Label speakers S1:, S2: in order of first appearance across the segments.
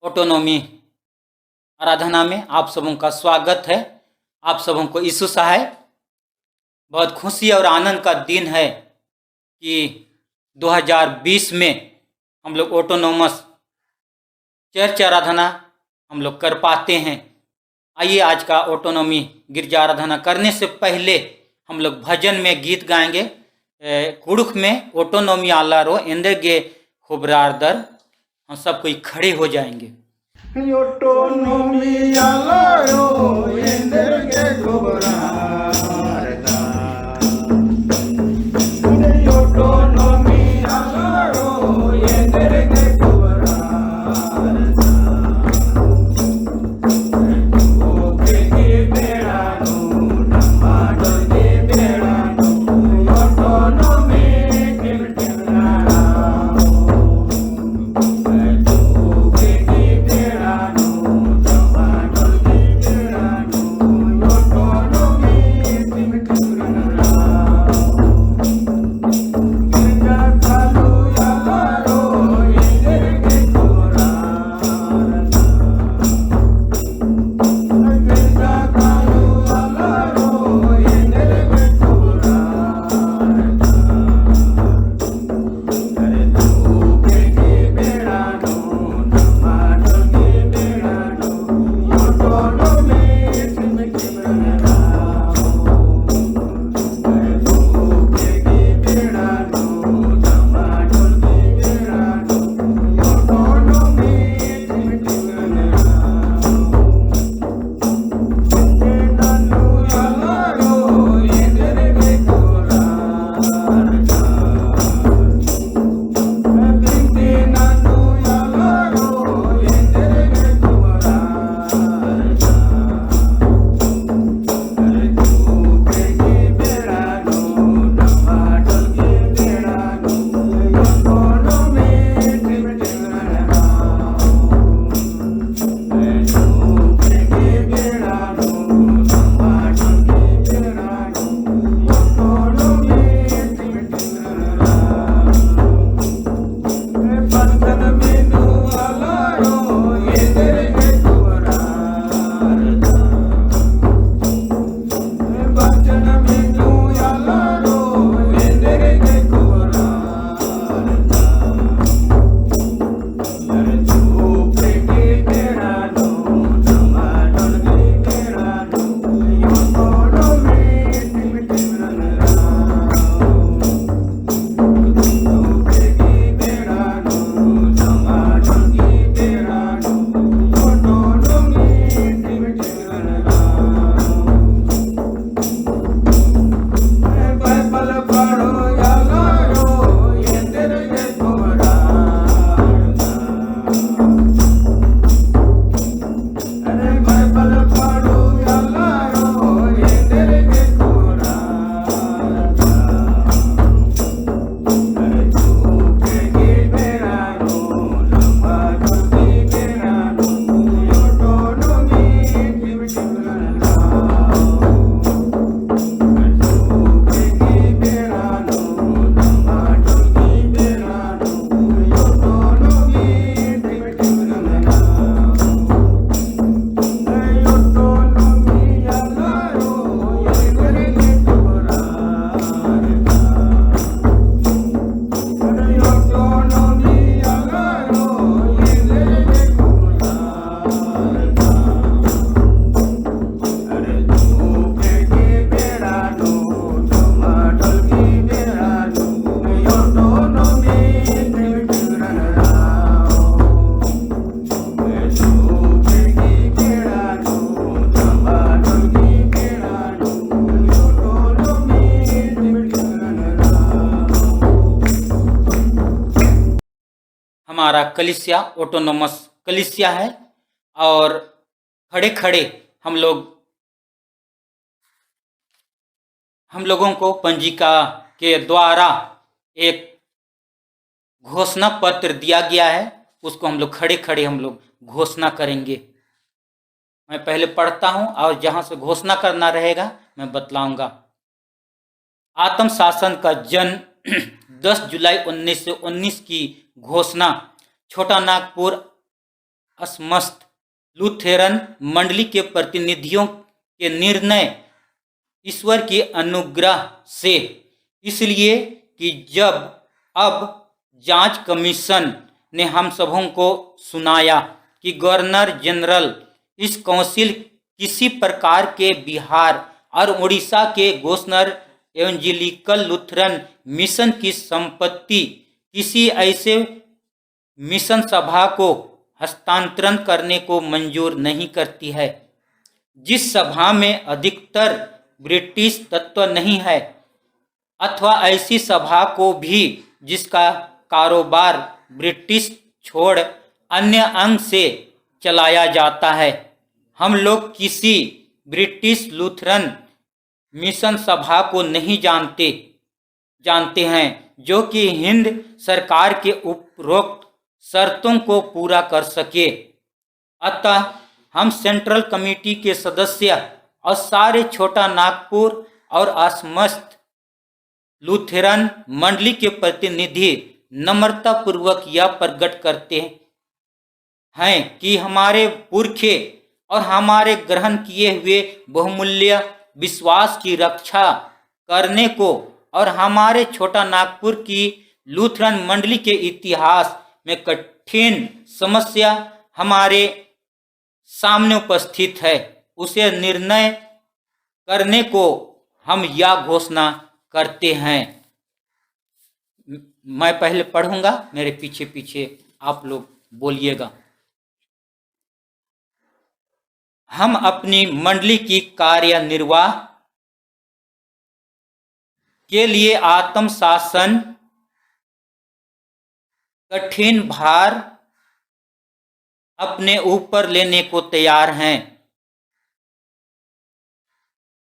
S1: Autonomy आराधना में आप सबों का स्वागत है। आप सबों को यीशु सहाय। बहुत खुशी और आनंद का दिन है कि 2020 में हम लोग ऑटोनॉमस चर्च आराधना हम लोग कर पाते हैं। आइए आज का ऑटोनॉमी गिरजा आराधना करने से पहले हम लोग भजन में गीत गाएंगे। कुड़ुख में ऑटोनॉमी आला रो इंदगे खुबरार दर। हम सब कोई खड़े हो जाएंगे।
S2: ऑटोनॉमी आला रो इंदगे खुबरार दर। ऑटोनॉमी आला रो इंदगे खुबरार
S1: हमारा कलीसिया ऑटोनॉमस कलीसिया है और खड़े खड़े हम लोगों को पंजिका के द्वारा एक घोषणा पत्र दिया गया है। उसको हम लोग खड़े खड़े हम लोग घोषणा करेंगे। मैं पहले पढ़ता हूं और जहां से घोषणा करना रहेगा मैं बतलाऊंगा। आत्म शासन का जन्म 10 जुलाई 1919 की घोषणा छोटा नागपुर समस्त लूथेरन मंडली के प्रतिनिधियों के निर्णय ईश्वर की अनुग्रह से, इसलिए कि जब अब जांच कमीशन ने हम सबों को सुनाया कि गवर्नर जनरल इस काउंसिल किसी प्रकार के बिहार और उड़ीसा के गोस्नर एवंजेलिकल लूथरन मिशन की संपत्ति किसी ऐसे मिशन सभा को हस्तांतरण करने को मंजूर नहीं करती है जिस सभा में अधिकतर ब्रिटिश तत्व नहीं है, अथवा ऐसी सभा को भी जिसका कारोबार ब्रिटिश छोड़ अन्य अंग से चलाया जाता है। हम लोग किसी ब्रिटिश लूथरन मिशन सभा को नहीं जानते हैं जो कि हिंद सरकार के उपरोक्त शर्तों को पूरा कर सके। अतः हम सेंट्रल कमेटी के सदस्य और सारे छोटा नागपुर और असमस्त लूथेरन मंडली के प्रतिनिधि नम्रता पूर्वक यह प्रकट करते हैं कि हमारे पुरखे और हमारे ग्रहण किए हुए बहुमूल्य विश्वास की रक्षा करने को और हमारे छोटा नागपुर की लूथरन मंडली के इतिहास में कठिन समस्या हमारे सामने उपस्थित है, उसे निर्णय करने को हम यह घोषणा करते हैं। मैं पहले पढ़ूंगा, मेरे पीछे पीछे आप लोग बोलिएगा। हम अपनी मंडली की कार्यनिर्वाह के लिए आत्म शासन कठिन भार अपने ऊपर लेने को तैयार हैं।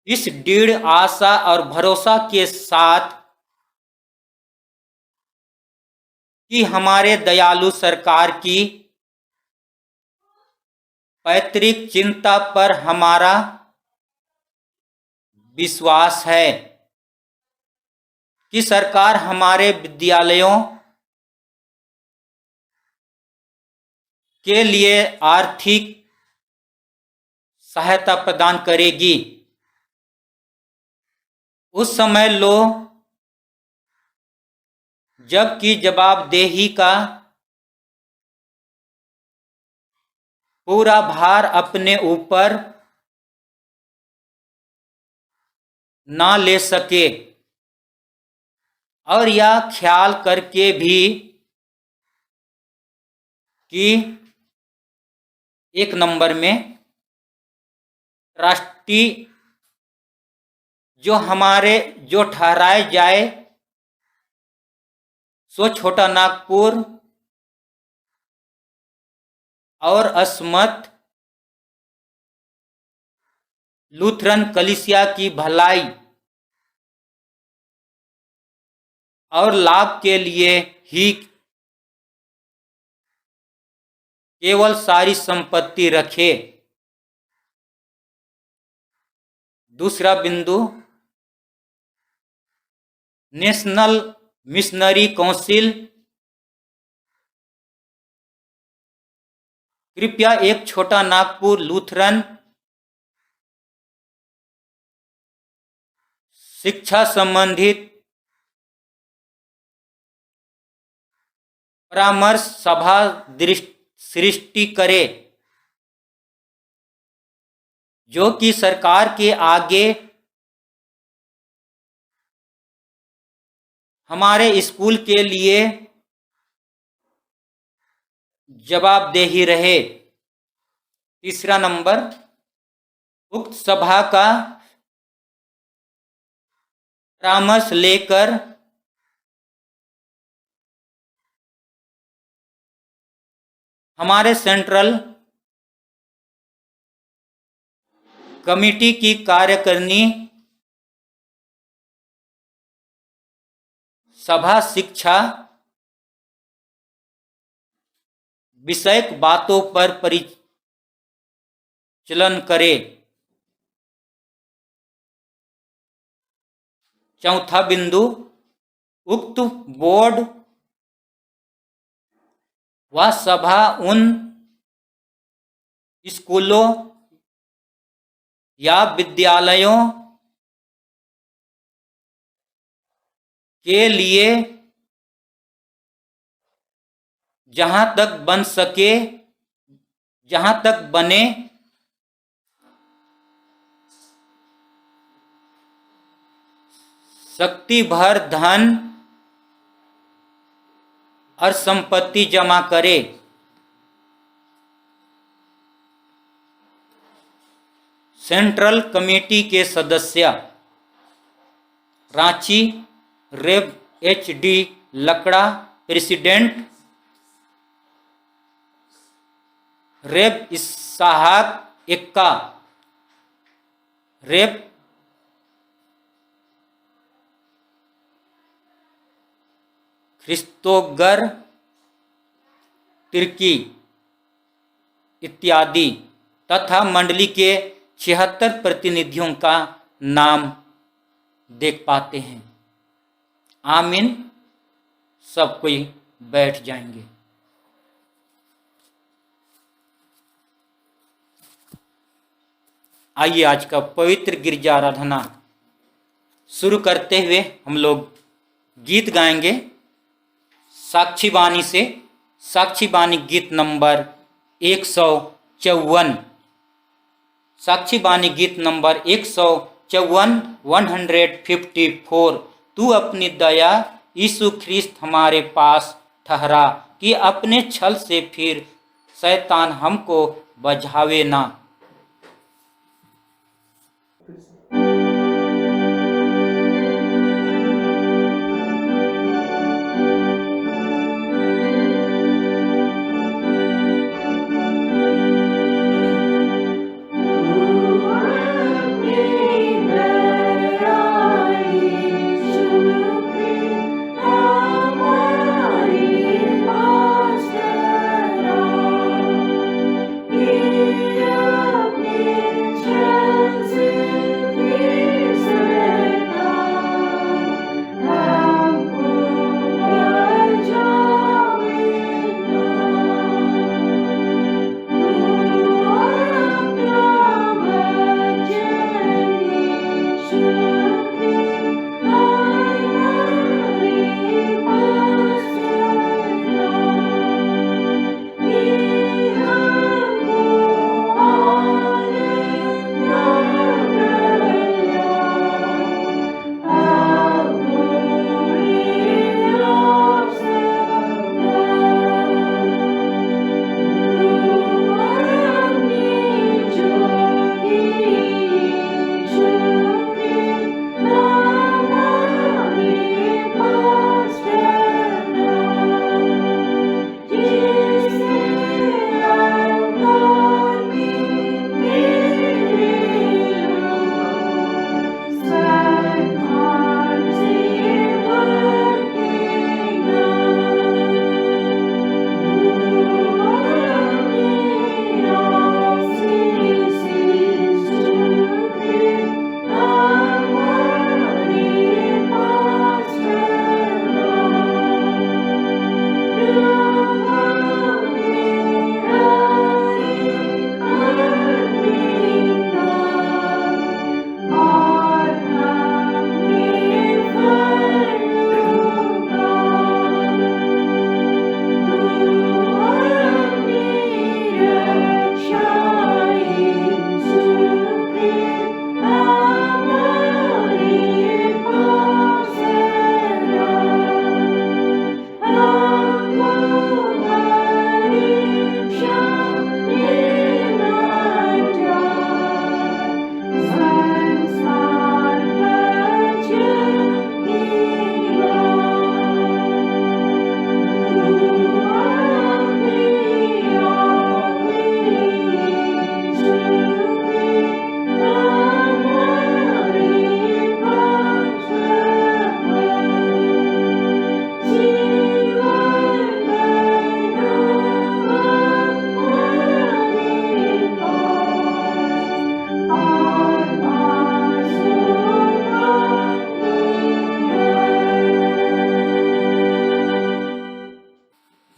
S1: इस दृढ़ आशा और भरोसा के साथ कि हमारे दयालु सरकार की पैतृक चिंता पर हमारा विश्वास है कि सरकार हमारे विद्यालयों के लिए आर्थिक सहायता प्रदान करेगी। उस समय लो जबकि जवाबदेही का पूरा भार अपने ऊपर ना ले सके और यह ख्याल करके भी कि एक नंबर में ट्रस्टी जो ठहराए जाए सो छोटा नागपुर और असमत लूथरन कलीसिया की भलाई और लाभ के लिए ही केवल सारी संपत्ति रखे। दूसरा बिंदु, नेशनल मिशनरी काउंसिल कृपया एक छोटा नागपुर लूथरन शिक्षा संबंधित परामर्श सभा सृष्टि करे जो कि सरकार के आगे हमारे स्कूल के लिए जवाबदेही रहे। तीसरा नंबर, उक्त सभा का परामर्श लेकर हमारे सेंट्रल कमेटी की कार्यकारिणी सभा शिक्षा विषयक बातों पर परिचलन करे। चौथा बिंदु, उक्त बोर्ड व सभा उन स्कूलों या विद्यालयों के लिए जहां तक बन सके, जहां तक बने, शक्ति भर धन और संपत्ति जमा करे। सेंट्रल कमेटी के सदस्य रांची रेव HD लकड़ा, प्रेसिडेंट रेव इसहाक एक्का, रेव क्रिस्तोगर तिर्की इत्यादि तथा मंडली के 76 प्रतिनिधियों का नाम देख पाते हैं। आमीन। सब कोई बैठ जाएंगे। आइए आज का पवित्र गिरजा आराधना शुरू करते हुए हम लोग गीत गाएंगे साक्षी बानी से। साक्षी बानी गीत नंबर 154। साक्षी बानी गीत नंबर 154 154। तू अपनी दया यीशु ख्रिस्त हमारे पास ठहरा कि अपने छल से फिर शैतान हमको बझावे ना।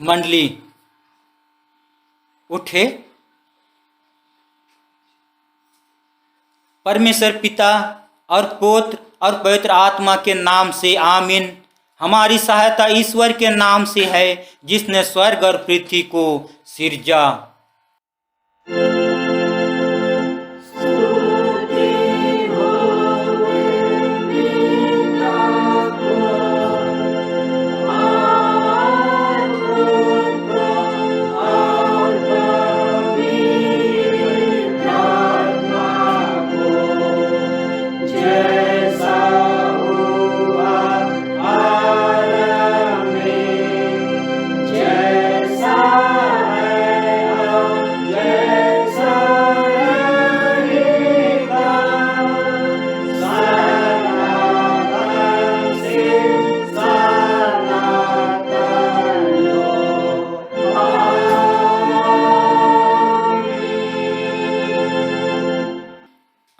S1: मंडली उठे परमेश्वर पिता और पुत्र और पवित्र आत्मा के नाम से आमीन। हमारी सहायता ईश्वर के नाम से है, जिसने स्वर्ग और पृथ्वी को सिरजा।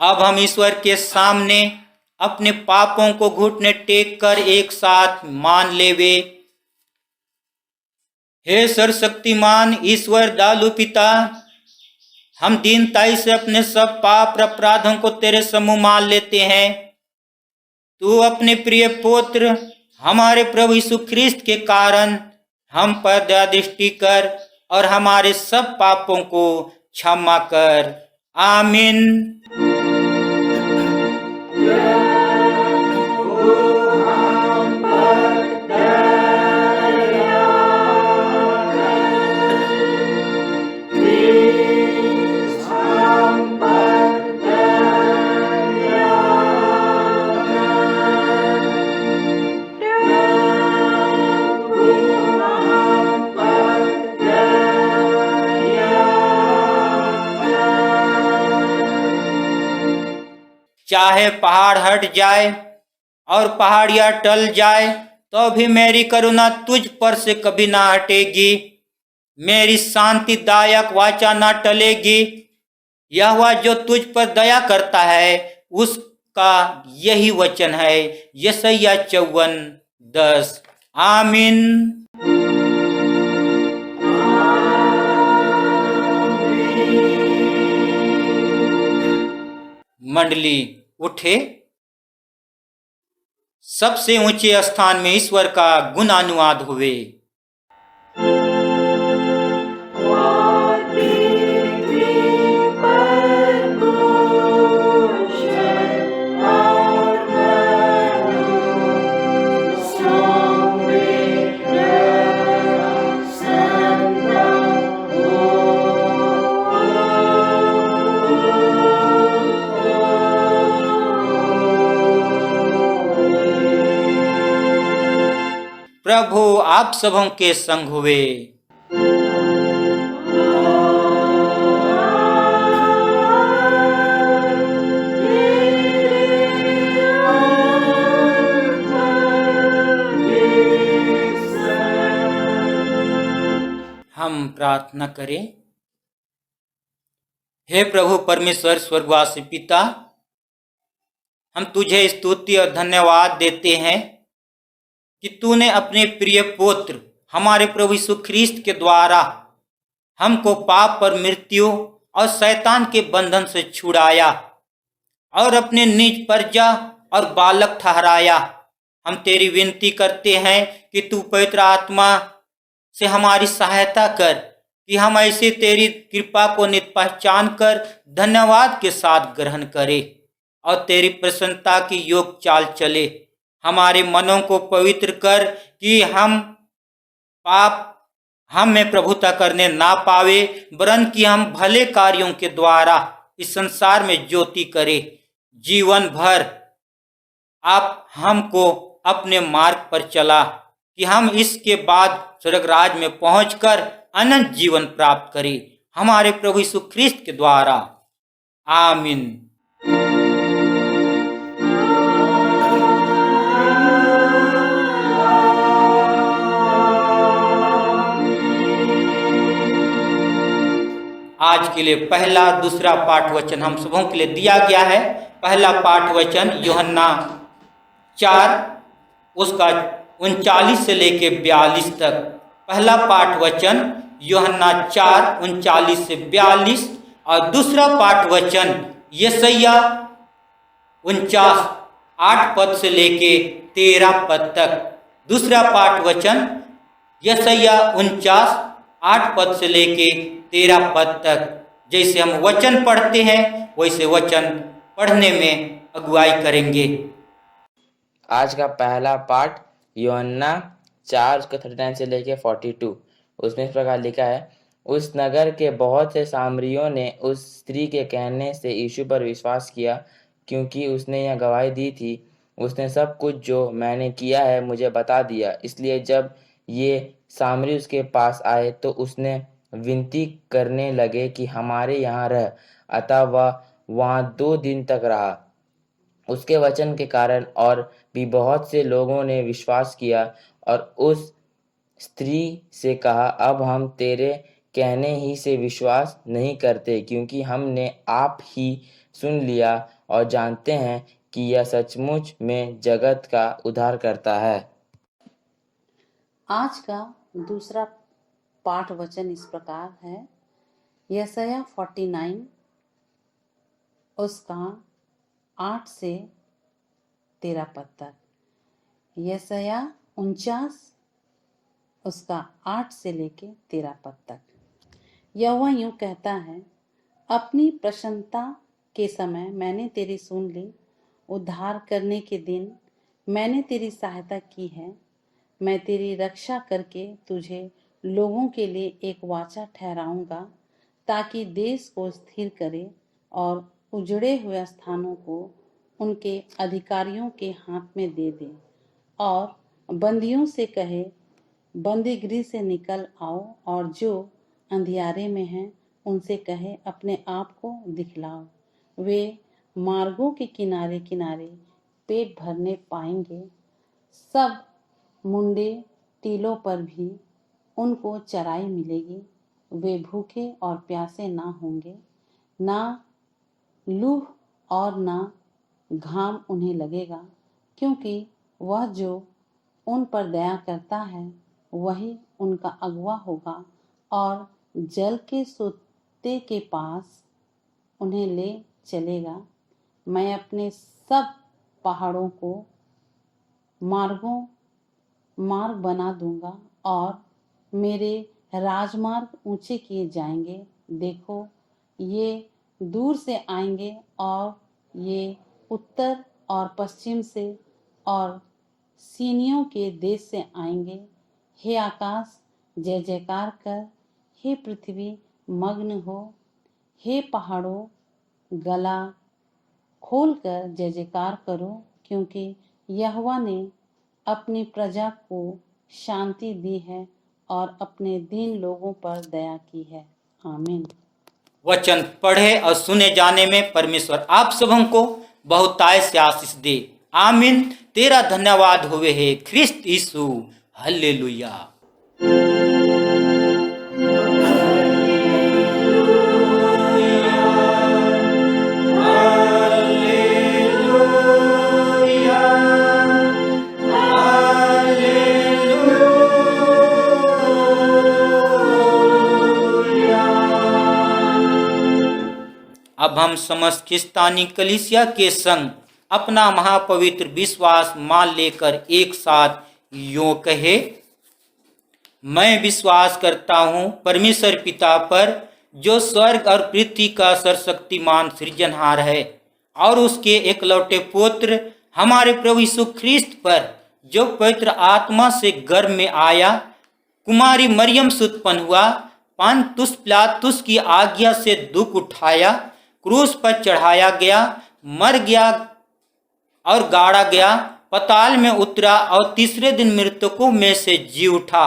S1: अब हम ईश्वर के सामने अपने पापों को घुटने टेक कर एक साथ मान लेवे। हे सर्वशक्तिमान ईश्वर दयालु पिता, हम दीनताई से अपने सब पाप अपराधों को तेरे सम्मुख मान लेते हैं। तू अपने प्रिय पुत्र हमारे प्रभु यीशु ख्रिस्त के कारण हम पर दया दृष्टि कर और हमारे सब पापों को क्षमा कर। आमीन। चाहे पहाड़ हट जाए और पहाड़ियां टल जाए तो भी मेरी करुणा तुझ पर से कभी ना हटेगी। मेरी शांतिदायक वाचा ना टलेगी। यहोवा जो तुझ पर दया करता है उसका यही वचन है। यशायाह 54:10। आमीन। मंडली उठे। सबसे ऊंचे स्थान में ईश्वर का गुणानुवाद हुए। प्रभु आप सबों के संग हुए। हम प्रार्थना करें। हे प्रभु परमेश्वर स्वर्गवासी पिता, हम तुझे स्तुति और धन्यवाद देते हैं कि तूने अपने प्रिय पुत्र हमारे प्रभु यीशु ख्रिस्त के द्वारा हमको पाप पर मृत्यु और शैतान के बंधन से छुड़ाया और अपने निज प्रजा और बालक ठहराया। हम तेरी विनती करते हैं कि तू पवित्र आत्मा से हमारी सहायता कर कि हम ऐसे तेरी कृपा को नित पहचान कर धन्यवाद के साथ ग्रहण करें और तेरी प्रसन्नता की योग चाल चले। हमारे मनों को पवित्र कर कि हम पाप हम में प्रभुता करने ना पावे, वरन कि हम भले कार्यों के द्वारा इस संसार में ज्योति करें। जीवन भर आप हमको अपने मार्ग पर चला कि हम इसके बाद स्वर्गराज में पहुंचकर अनंत जीवन प्राप्त करें, हमारे प्रभु यीशु ख्रिस्त के द्वारा। आमीन। आज के लिए पहला दूसरा पाठ वचन हम सबों के लिए दिया गया है। पहला पाठ वचन यूहन्ना 4 उसका 39 से लेके 42 तक। पहला पाठ वचन यूहन्ना 4 39 से 42 और दूसरा पाठ वचन यशायाह 49 8 पद से लेके 13 पद तक। दूसरा पाठ वचन यशायाह 49 8 पद से लेके 13 पद तक। जैसे हम वचन पढ़ते हैं वैसे वचन पढ़ने में अगुवाई करेंगे।
S3: आज का पहला पाठ यूहन्ना 4 उसका 39 से लेके 42। उसमें इस प्रकार लिखा है, उस नगर के बहुत से सामरियों ने उस स्त्री के कहने से यीशु पर विश्वास किया, क्योंकि उसने यह गवाही दी थी, उसने सब कुछ जो मैंने किया है मुझे बता दिया। इसलिए जब ये सामरी उसके पास आए तो उसने विनती करने लगे कि हमारे यहाँ रह। अतः वह वहाँ 2 दिन तक रहा। उसके वचन के कारण और भी बहुत से लोगों ने विश्वास किया और उस स्त्री से कहा, अब हम तेरे कहने ही से विश्वास नहीं करते, क्योंकि हमने आप ही सुन लिया और जानते हैं कि यह सचमुच में जगत का उद्धार करता है।
S4: आज का दूसरा पाठ वचन इस प्रकार है, यशायाह 49 उसका 8 से 13 पद तक। यशायाह 49 उसका 8 से लेके 13 पद तक। यहोवा यूं कहता है, अपनी प्रसन्नता के समय मैंने तेरी सुन ली, उद्धार करने के दिन मैंने तेरी सहायता की है। मैं तेरी रक्षा करके तुझे लोगों के लिए एक वाचा ठहराऊंगा, ताकि देश को स्थिर करे और उजड़े हुए स्थानों को उनके अधिकारियों के हाथ में दे दे, और बंदियों से कहे, बंदीगृह से निकल आओ, और जो अंधियारे में हैं उनसे कहे, अपने आप को दिखलाओ। वे मार्गों के किनारे किनारे पेट भरने पाएंगे, सब मुंडे टीलों पर भी उनको चराई मिलेगी। वे भूखे और प्यासे ना होंगे, ना लूह और ना घाम उन्हें लगेगा, क्योंकि वह जो उन पर दया करता है वही उनका अगुआ होगा और जल के सोते के पास उन्हें ले चलेगा। मैं अपने सब पहाड़ों को मार्ग बना दूंगा और मेरे राजमार्ग ऊंचे किए जाएंगे। देखो, ये दूर से आएंगे और ये उत्तर और पश्चिम से और सीनियों के देश से आएंगे। हे आकाश, जय जयकार कर, हे पृथ्वी मग्न हो, हे पहाड़ों गला खोलकर जय जयकार करो, क्योंकि यहोवा ने अपनी प्रजा को शांति दी है और अपने दीन लोगों पर दया की है। आमीन।
S1: वचन पढ़े और सुने जाने में परमेश्वर आप सबों को बहुतायत से आशीष दे। आमीन। तेरा धन्यवाद हुए है ख्रिस्त यीशु। हल्लेलुया। अब हम समस्त क्रिस्तानी कलीसिया के संग अपना महापवित्र विश्वास मान लेकर एक साथ यूं कहे, मैं विश्वास करता हूँ परमेश्वर पिता पर, जो स्वर्ग और पृथ्वी का सर्वशक्तिमान सृजनहार है, और उसके एकलौते पुत्र हमारे प्रभु यीशु ख्रिस्त पर, जो पवित्र आत्मा से गर्भ में आया, कुमारी मरियम से उत्पन्न हुआ, पुन्तियुस पिलातुस की आज्ञा से दुख उठाया, क्रूस पर चढ़ाया गया, मर गया और गाड़ा गया, पताल में उतरा और तीसरे दिन मृतकों में से जी उठा,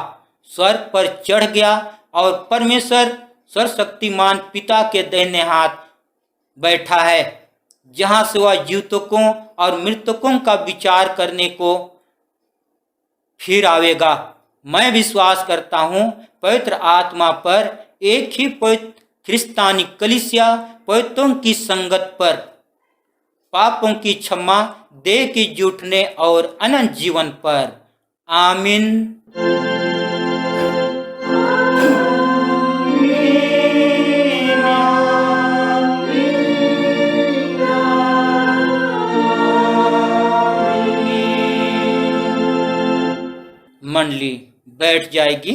S1: स्वर्ग पर चढ़ गया और परमेश्वर सर्वशक्तिमान पिता के दाहिने हाथ बैठा है, जहां से वह जीवितों और मृतकों का विचार करने को फिर आवेगा। मैं विश्वास करता हूँ पवित्र आत्मा पर, एक ही पवित्र क्रिस्तानी कलीसिया, पवित्रों की संगत पर, पापों की क्षमा, देह की जुटने और अनंत जीवन पर। आमीन। मंडली बैठ जाएगी।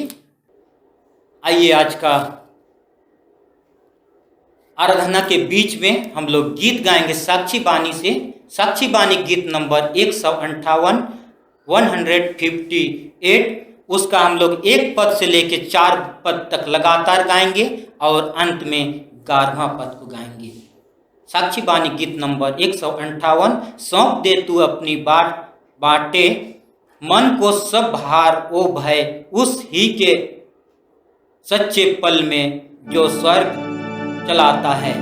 S1: आइए आज का आराधना के बीच में हम लोग गीत गाएंगे साक्षी बानी से। साक्षी बानी गीत नंबर 158 158। उसका हम लोग एक पद से लेके 4 पद तक लगातार गाएंगे और अंत में 11वां पद को गाएंगे। साक्षी बानी गीत नंबर 158। सौंप दे तू अपनी बाटे, मन को सब भार ओ भय, उस ही के सच्चे पल में जो स्वर्ग चलाता है।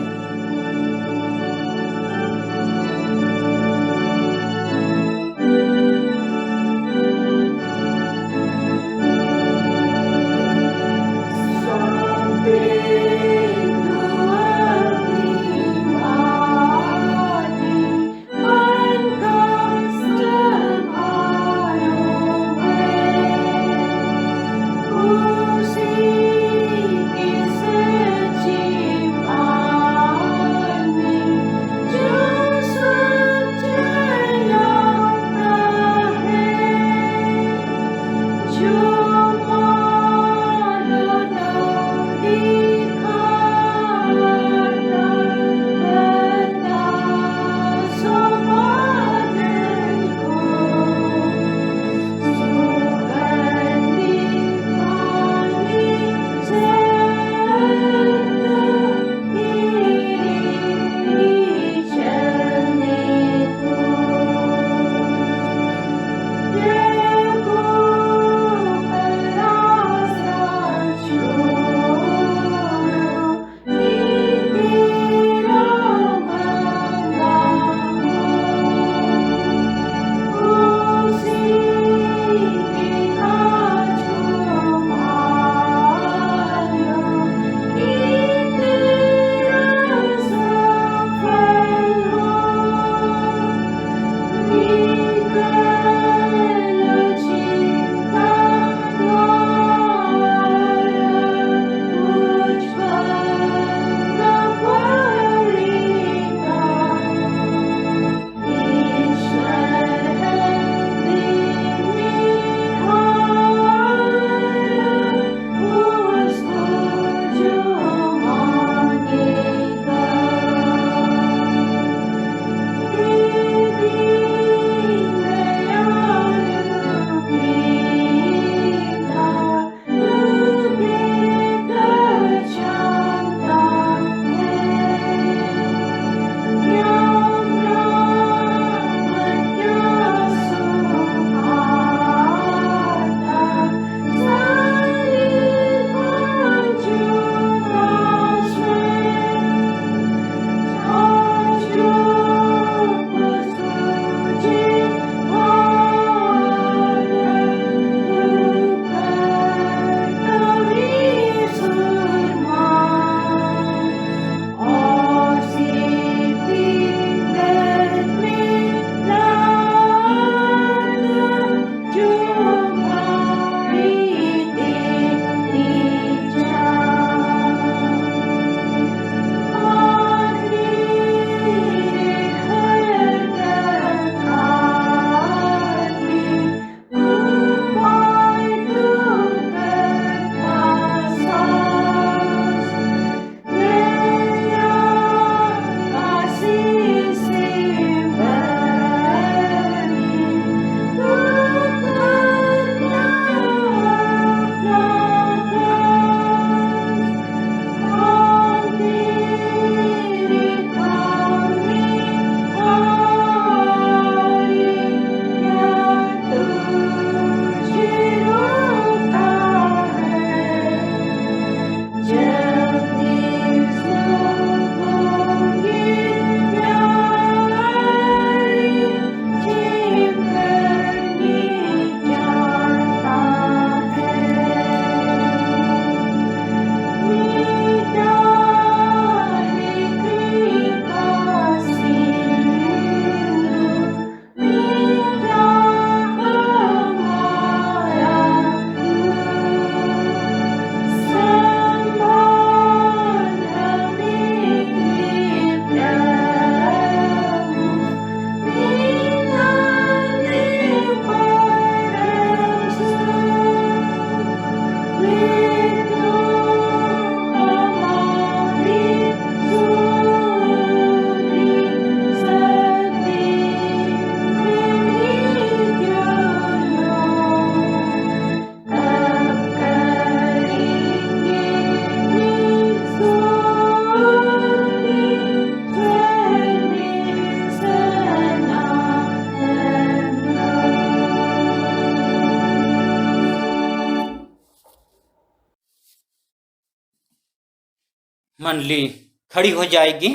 S1: मंडली खड़ी हो जाएगी।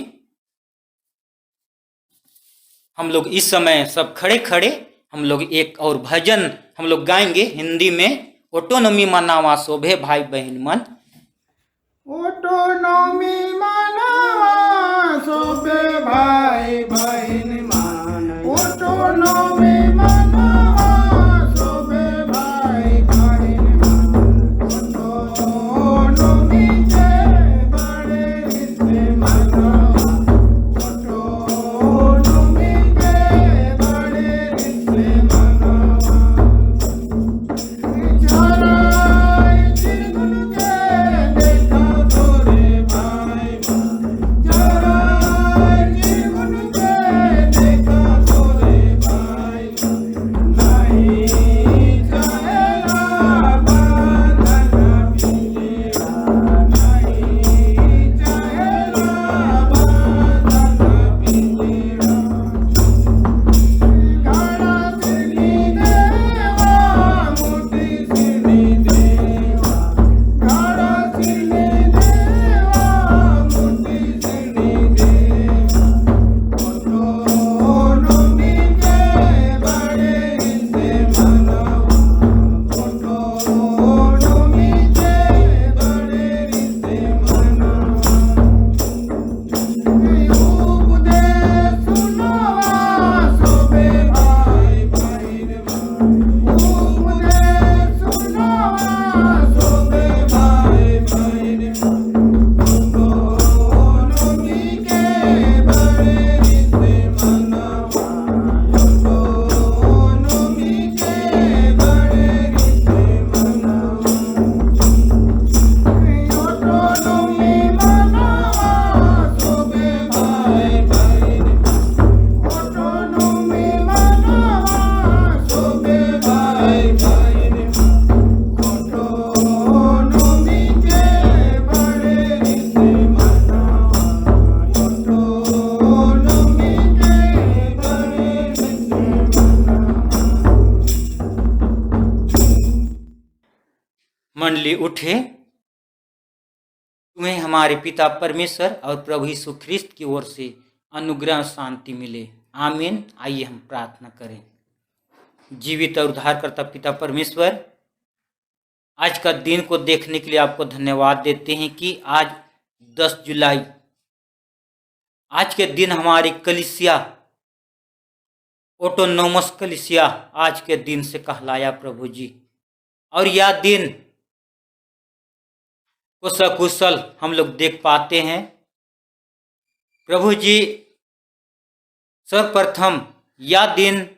S1: हम लोग इस समय सब खड़े खड़े हम लोग एक और भजन हम लोग गाएंगे हिंदी में। ऑटोनॉमी मनावा शोभे भाई बहन मन।
S2: ऑटोनॉमी मनावा शोभे भाई बहन मान। ऑटोनॉमी मनावा शोभे भाई बहन मान। ऑटोनॉमी के बड़े हिस्से मनावा। ऑटोनॉमी के बड़े हिस्से मनावा। जरा चिरगुन के देखा तोरे भाई मान। जरा चिरगुन के देखा तोरे भाई मान। नहीं चाहेला बांधना पिंजरा। नहीं चाहेला बांधना पिंजरा। गाड़ा सिरनी देवा मोटी सिरनी देवा। गाड़ा सिरनी देवा मोटी सिरनी देवा। ऑटोनॉमी के बड़े हिस्से मनावा। ऑटोनॉमी के बड़े हिस्से मनावा। उपदेश सुनावा शोभे भाई बहन मान। उपदेश सुनावा शोभे भाई बहन मान। ऑटोनॉमी के बड़े हिस्से मनावा। ऑटोनॉमी के बड़े हिस्से मनावा। ऑटोनॉमी मनावा शोभे भाई बहन मान। ऑटोनॉमी मनावा शोभे भाई बहन मान। ऑटोनॉमी के बड़े हिस्से मनावा। ऑटोनॉमी के बड़े हिस्से मनावा।
S1: मंडली उठे। तुम्हें हमारे पिता परमेश्वर और प्रभु यीशु ख्रिस्त की ओर से अनुग्रह और शांति मिले। आमीन। आइए हम प्रार्थना करें। जीवित और उद्धारकर्ता पिता परमेश्वर, आज का दिन को देखने के लिए आपको धन्यवाद देते हैं कि आज 10 जुलाई, आज के दिन हमारी कलीसिया ऑटोनोमस कलीसिया आज के दिन से कहलाया प्रभु जी। और यह दिन को सकुशल हम लोग देख पाते हैं प्रभु जी। सर्वप्रथम यह दिन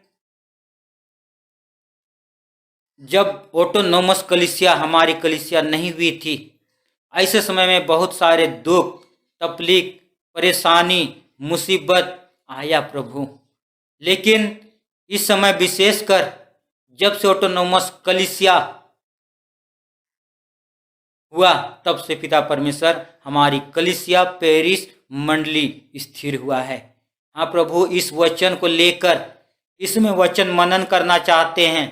S1: जब ऑटोनोमस कलीसिया हमारी कलीसिया नहीं हुई थी, ऐसे समय में बहुत सारे दुख, तकलीफ, परेशानी, मुसीबत आया प्रभु। लेकिन इस समय विशेषकर जब से ऑटोनोमस कलीसिया हुआ, तब से पिता परमेश्वर हमारी कलीसिया पेरिस मंडली स्थिर हुआ है। हाँ प्रभु, इस वचन को लेकर इसमें वचन मनन करना चाहते हैं,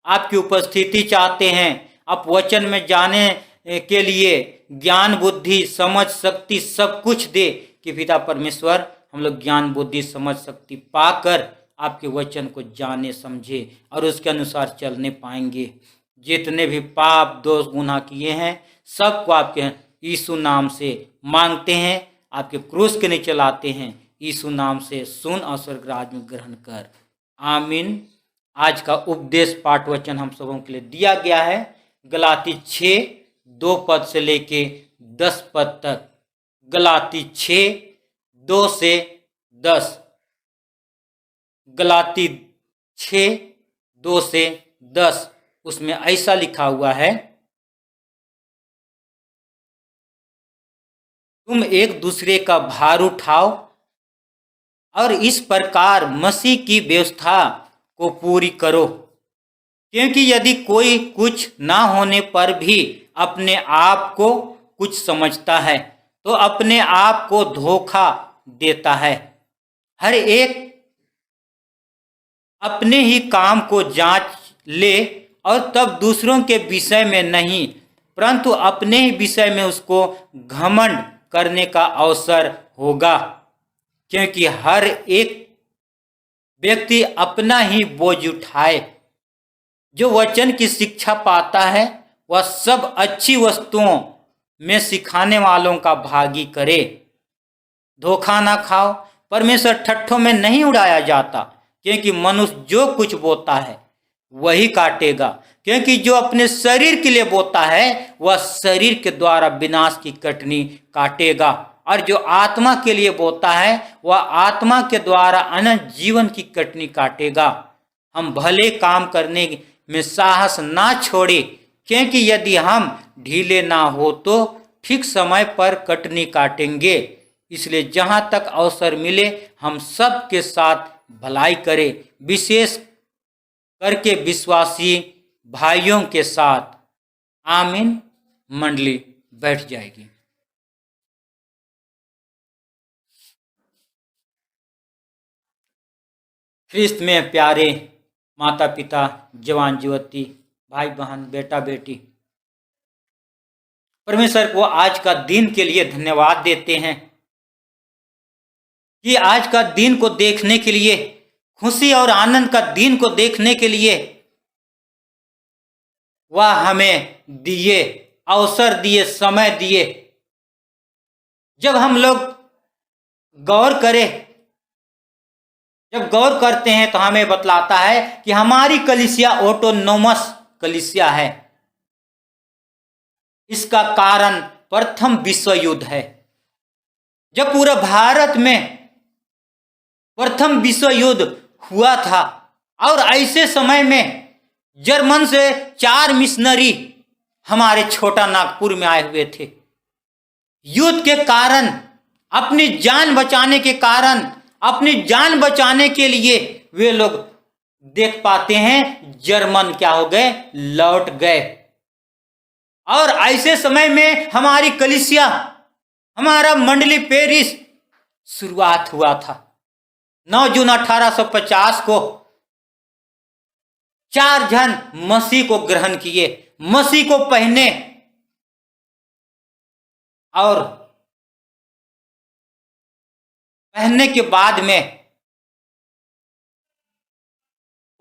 S1: आपकी उपस्थिति चाहते हैं। आप वचन में जाने के लिए ज्ञान, बुद्धि, समझ, शक्ति सब कुछ दे कि पिता परमेश्वर हम लोग ज्ञान, बुद्धि, समझ, शक्ति पाकर आपके वचन को जाने, समझे और उसके अनुसार चलने पाएंगे। जितने भी पाप, दोष, गुनाह किए हैं सबको आपके यीशु नाम से मांगते हैं, आपके क्रूस के नीचे लाते हैं। यीशु नाम से सुन और स्वर्ग राज में ग्रहण कर। आमीन। आज का उपदेश पाठ वचन हम सबों के लिए दिया गया है गलाती 6:2 पद से लेके 10 पद तक। गलाती 6:2 से 10। गलाती 6:2 से 10 उसमें ऐसा लिखा हुआ है, तुम एक दूसरे का भार उठाओ और इस प्रकार मसीह की व्यवस्था को पूरी करो। क्योंकि यदि कोई कुछ ना होने पर भी अपने आप को कुछ समझता है तो अपने आप को धोखा देता है। हर एक अपने ही काम को जांच ले और तब दूसरों के विषय में नहीं परंतु अपने ही विषय में उसको घमंड करने का अवसर होगा, क्योंकि हर एक व्यक्ति अपना ही बोझ उठाए। जो वचन की शिक्षा पाता है वह सब अच्छी वस्तुओं में सिखाने वालों का भागी करे। धोखा ना खाओ, परमेश्वर ठट्ठों में नहीं उड़ाया जाता, क्योंकि मनुष्य जो कुछ बोता है वही काटेगा। क्योंकि जो अपने शरीर के लिए बोता है वह शरीर के द्वारा विनाश की कटनी काटेगा, और जो आत्मा के लिए बोता है वह आत्मा के द्वारा अनंत जीवन की कटनी काटेगा। हम भले काम करने में साहस ना छोड़े, क्योंकि यदि हम ढीले ना हो तो ठीक समय पर कटनी काटेंगे। इसलिए जहां तक अवसर मिले हम सब के साथ भलाई करें, विशेष करके विश्वासी भाइयों के साथ। आमीन। मंडली बैठ जाएगी। ख्रिस्त में प्यारे माता पिता, जवान युवती, भाई बहन, बेटा बेटी, परमेश्वर को आज का दिन के लिए धन्यवाद देते हैं कि आज का दिन को देखने के लिए, खुशी और आनंद का दिन को देखने के लिए वह हमें दिए, अवसर दिए, समय दिए। जब हम लोग गौर करें, जब गौर करते हैं तो हमें बतलाता है कि हमारी कलीसिया ऑटोनोमस कलीसिया है। इसका कारण प्रथम विश्व युद्ध है। जब पूरा भारत में प्रथम विश्व युद्ध हुआ था और ऐसे समय में जर्मन से 4 मिशनरी हमारे छोटा नागपुर में आए हुए थे। युद्ध के कारण, अपनी जान बचाने के कारण, अपनी जान बचाने के लिए वे लोग देख पाते हैं जर्मन क्या हो गए, लौट गए। और ऐसे समय में हमारी कलीसिया, हमारा मंडली पेरिस शुरुआत हुआ था। 9 जून 1850 को 4 जन मसीह को ग्रहण किए, मसीह को पहने, और पहनने के बाद में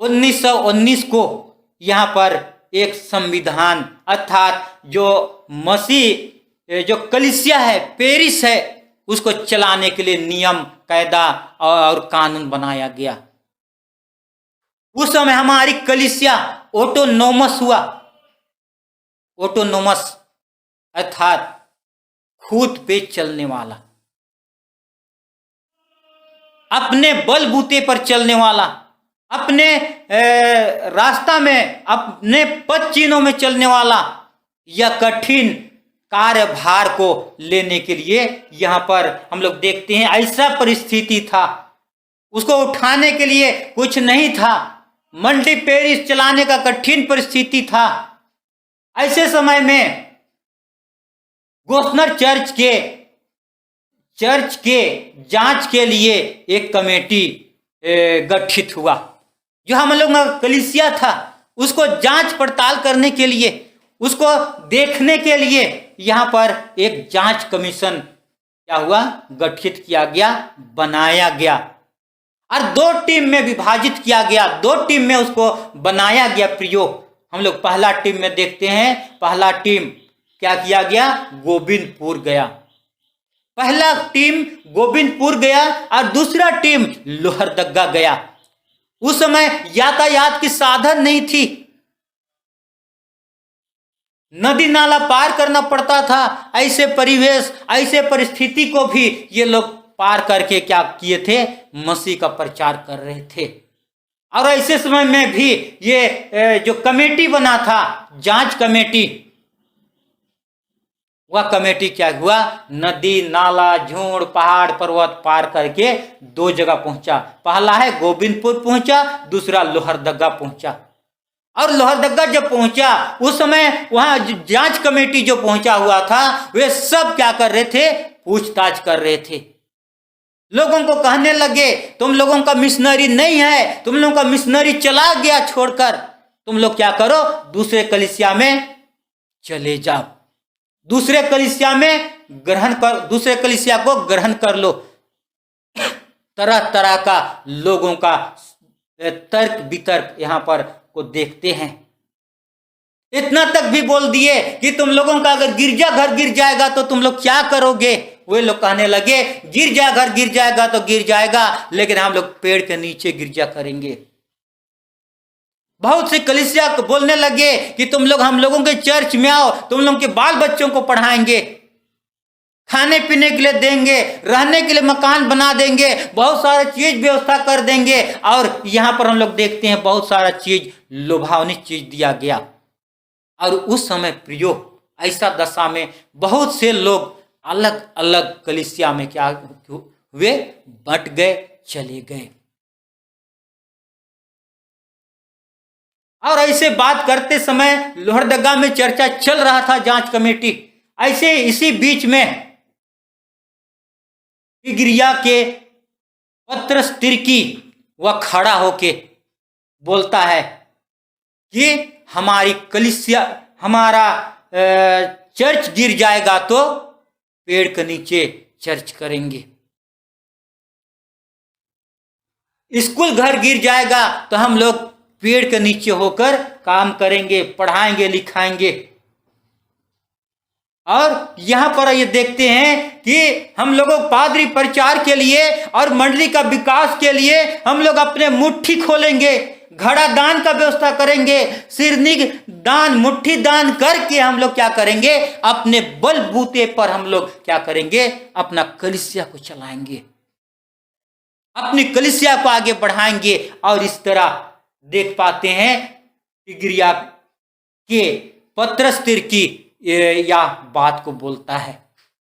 S1: 1919 को यहाँ पर एक संविधान, अर्थात जो मसीह, जो कलीसिया है, पेरिस है, उसको चलाने के लिए नियम, कायदा और कानून बनाया गया। उस समय हमारी कलीसिया ऑटोनोमस हुआ। ऑटोनोमस अर्थात खुद पे चलने वाला, अपने बलबूते पर चलने वाला, अपने रास्ता में, अपने पद चिन्हों में चलने वाला। यह कठिन कार्यभार को लेने के लिए यहाँ पर हम लोग देखते हैं ऐसा परिस्थिति था, उसको उठाने के लिए कुछ नहीं था। मंडली पेरिस चलाने का कठिन परिस्थिति था। ऐसे समय में गोस्नर चर्च के जांच के लिए एक कमेटी गठित हुआ। जो हम लोग का कलीसिया था उसको जांच पड़ताल करने के लिए, उसको देखने के लिए यहाँ पर एक जांच कमीशन क्या हुआ, गठित किया गया, बनाया गया, और 2 टीम में विभाजित किया गया। 2 टीम में उसको बनाया गया प्रयोग। हम लोग पहला टीम में देखते हैं, पहला टीम क्या किया गया, गोविंदपुर गया। पहला टीम गोविंदपुर गया और दूसरा टीम लोहरदगा गया। उस समय यातायात की साधन नहीं थी, नदी नाला पार करना पड़ता था। ऐसे परिवेश, ऐसे परिस्थिति को भी ये लोग पार करके क्या किए थे, मसीह का प्रचार कर रहे थे। और ऐसे समय में भी ये जो कमेटी बना था, जांच कमेटी, वह कमेटी क्या हुआ, नदी नाला, झूड़, पहाड़, पर्वत पार करके 2 जगह पहुंचा। पहला है गोविंदपुर पहुंचा, दूसरा लोहरदगा पहुंचा। और लोहरदगा जब पहुंचा उस समय वहां जांच कमेटी जो पहुंचा हुआ था, वे सब क्या कर रहे थे, पूछताछ कर रहे थे। लोगों को कहने लगे तुम लोगों का मिशनरी नहीं है, तुम लोगों का मिशनरी चला गया छोड़कर, तुम लोग क्या करो, दूसरे कलीसिया में चले जाओ, दूसरे कलीसिया में ग्रहण कर, दूसरे कलीसिया को ग्रहण कर लो। तरह तरह का लोगों का तर्क वितर्क यहाँ पर को देखते हैं। इतना तक भी बोल दिए कि तुम लोगों का अगर गिरजाघर गिर जाएगा तो तुम लोग क्या करोगे। वे लोग कहने लगे गिरजाघर गिर जाएगा तो गिर जाएगा, लेकिन हम लोग पेड़ के नीचे गिरजा करेंगे। बहुत से कलीसिया बोलने लगे कि तुम लोग हम लोगों के चर्च में आओ, तुम लोगों के बाल बच्चों को पढ़ाएंगे, खाने पीने के लिए देंगे, रहने के लिए मकान बना देंगे, बहुत सारा चीज व्यवस्था कर देंगे। और यहाँ पर हम लोग देखते हैं बहुत सारा चीज, लुभावनी चीज दिया गया। और उस समय प्रियो, ऐसा दशा में बहुत से लोग अलग अलग कलीसिया में क्या हुए, बंट गए, चले गए। और ऐसे बात करते समय लोहरदगा में चर्चा चल रहा था, जांच कमेटी। ऐसे इसी बीच में गिरिया के पत्रस तिर्की वह खड़ा होके बोलता है कि हमारी कलीसिया, हमारा चर्च गिर जाएगा तो पेड़ के नीचे चर्च करेंगे, स्कूल घर गिर जाएगा तो हम लोग पेड़ के नीचे होकर काम करेंगे, पढ़ाएंगे, लिखाएंगे। और यहां पर ये देखते हैं कि हम लोगों पादरी प्रचार के लिए और मंडली का विकास के लिए हम लोग अपने मुट्ठी खोलेंगे, घड़ा दान का व्यवस्था करेंगे, सिरनी दान, मुट्ठी दान करके हम लोग क्या करेंगे, अपने बलबूते पर हम लोग क्या करेंगे, अपना कलीसिया को चलाएंगे, अपनी कलीसिया को आगे बढ़ाएंगे। और इस तरह देख पाते हैं कि गिरिया के पत्रस तिर्की या बात को बोलता है।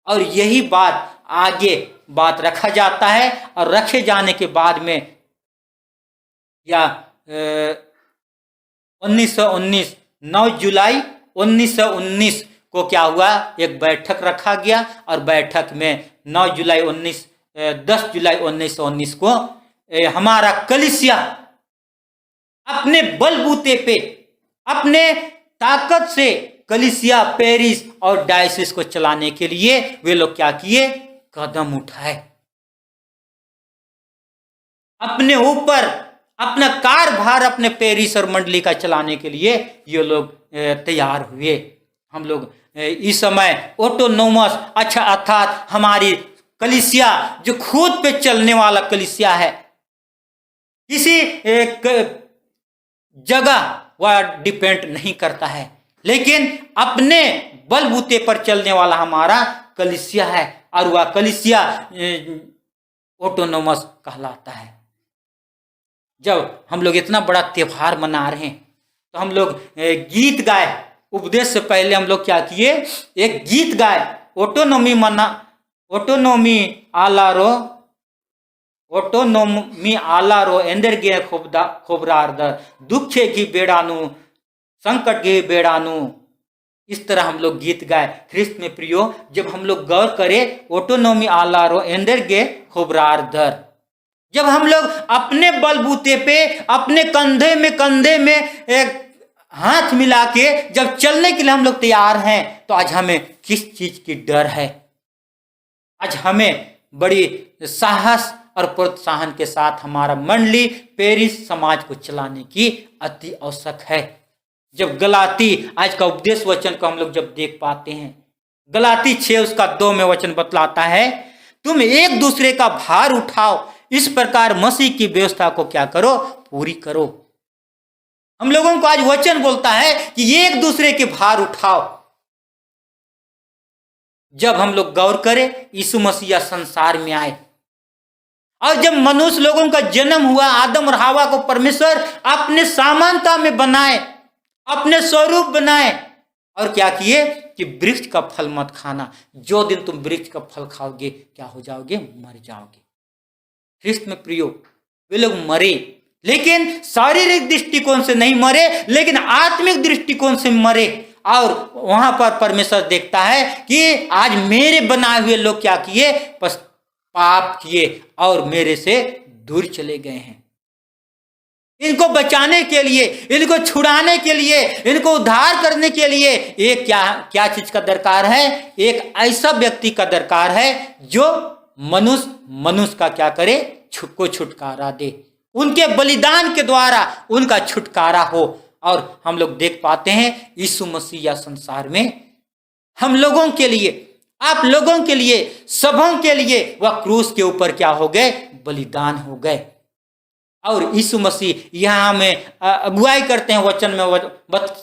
S1: और यही बात आगे बात रखा जाता है। और रखे जाने के बाद में या 1919 9 जुलाई 1919 को क्या हुआ, एक बैठक रखा गया। और बैठक में 10 जुलाई 1919 को हमारा कलीसिया अपने बलबूते पे, अपने ताकत से कलीसिया, पेरिस और डायसिस को चलाने के लिए वे लोग क्या किए, कदम उठाए। अपने ऊपर अपना कार्यभार अपने पेरिस और मंडली का चलाने के लिए ये लोग तैयार हुए। हम लोग इस समय ऑटोनोमस, अच्छा अर्थात हमारी कलीसिया जो खुद पे चलने वाला कलीसिया है, किसी जगह वह डिपेंड नहीं करता है, लेकिन अपने बलबूते पर चलने वाला हमारा कलीसिया है। और वह कलीसिया ऑटोनोमस कहलाता है। जब हम लोग इतना बड़ा त्योहार मना रहे हैं तो हम लोग गीत गाए। उपदेश से पहले हम लोग क्या किए, एक गीत गाए, ऑटोनोमी आलारो एंदरगे खोबरार्दर दुखे की बेड़ानू संकट के बेड़ानू। इस तरह हम लोग गीत गाए। ख्रिस्त में प्रियो, जब हम लोग गौर करें ऑटोनोमी आलारो एंदरगे खोबरार्दर, जब हम लोग अपने बलबूते पे, अपने कंधे में एक हाथ मिला के जब चलने के लिए हम लोग तैयार हैं, तो आज हमें किस चीज की डर है? आज हमें बड़ी साहस और प्रोत्साहन के साथ हमारा मंडली, पेरिस समाज को चलाने की अति आवश्यक है। जब गलाती, आज का उपदेश वचन को हम लोग जब देख पाते हैं, गलाती 6 उसका 2 में वचन बतलाता है, तुम एक दूसरे का भार उठाओ, इस प्रकार मसीह की व्यवस्था को क्या करो, पूरी करो। हम लोगों को आज वचन बोलता है कि एक दूसरे के भार उठाओ। जब हम लोग गौर करें, यीशु मसीह संसार में आए और जब मनुष्य लोगों का जन्म हुआ, आदम और हवा को परमेश्वर अपने समानता में बनाए, अपने स्वरूप बनाए। और क्या किए कि वृक्ष का फल मत खाना, जो दिन तुम वृक्ष का फल खाओगे क्या हो जाओगे, मर जाओगे। ख्रिस्त में प्रियो, वे लोग मरे, लेकिन शारीरिक दृष्टिकोण से नहीं मरे, लेकिन आत्मिक दृष्टिकोण से मरे। और वहां पर परमेश्वर देखता है कि आज मेरे बनाए हुए लोग क्या किए, पाप किए और मेरे से दूर चले गए हैं। इनको बचाने के लिए, इनको छुड़ाने के लिए, इनको उद्धार करने के लिए एक क्या चीज का दरकार है? एक ऐसा व्यक्ति का दरकार है जो मनुष्य का क्या करे? को छुटकारा दे, उनके बलिदान के द्वारा उनका छुटकारा हो। और हम लोग देख पाते हैं यीशु मसीह या संसार में हम लोगों के लिए, आप लोगों के लिए, सबों के लिए वह क्रूस के ऊपर क्या हो गए? बलिदान हो गए। और यीशु मसीह यहाँ हमें अगुवाई करते हैं, वचन में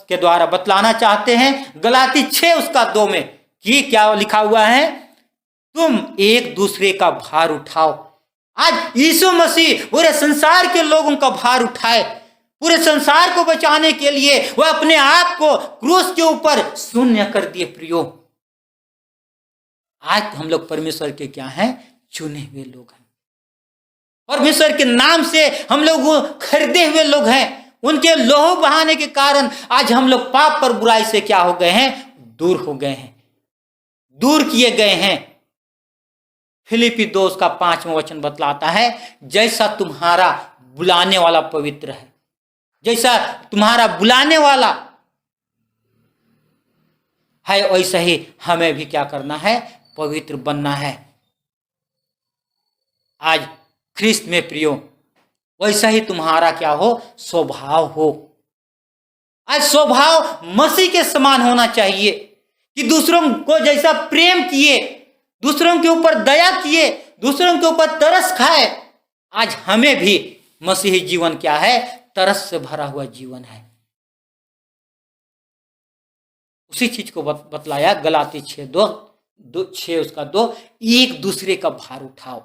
S1: के द्वारा बतलाना चाहते हैं। गलाती 6:2 में कि क्या लिखा हुआ है? तुम एक दूसरे का भार उठाओ। आज यीशु मसीह पूरे संसार के लोगों का भार उठाए, पूरे संसार को बचाने के लिए वह अपने आप को क्रूस के ऊपर शून्य कर दिए। प्रियो, आज हम लोग परमेश्वर के क्या हैं? चुने हुए लोग हैं। परमेश्वर के नाम से हम लोग खरीदे हुए लोग हैं। उनके लोह बहाने के कारण आज हम लोग पाप पर बुराई से क्या हो गए हैं? दूर हो गए हैं, दूर किए गए हैं। फिलिप्पी 2:5 बतलाता है, जैसा तुम्हारा बुलाने वाला पवित्र है, जैसा तुम्हारा बुलाने वाला है, वैसा ही हमें भी क्या करना है? पवित्र बनना है। आज ख्रिस्त में प्रियो, वैसा ही तुम्हारा क्या हो? स्वभाव हो। आज स्वभाव मसीह के समान होना चाहिए कि दूसरों को जैसा प्रेम किए, दूसरों के ऊपर दया किए, दूसरों के ऊपर तरस खाए, आज हमें भी मसीही जीवन क्या है? तरस से भरा हुआ जीवन है। उसी चीज को बतलाया गलाती 6:2, एक दूसरे का भार उठाओ,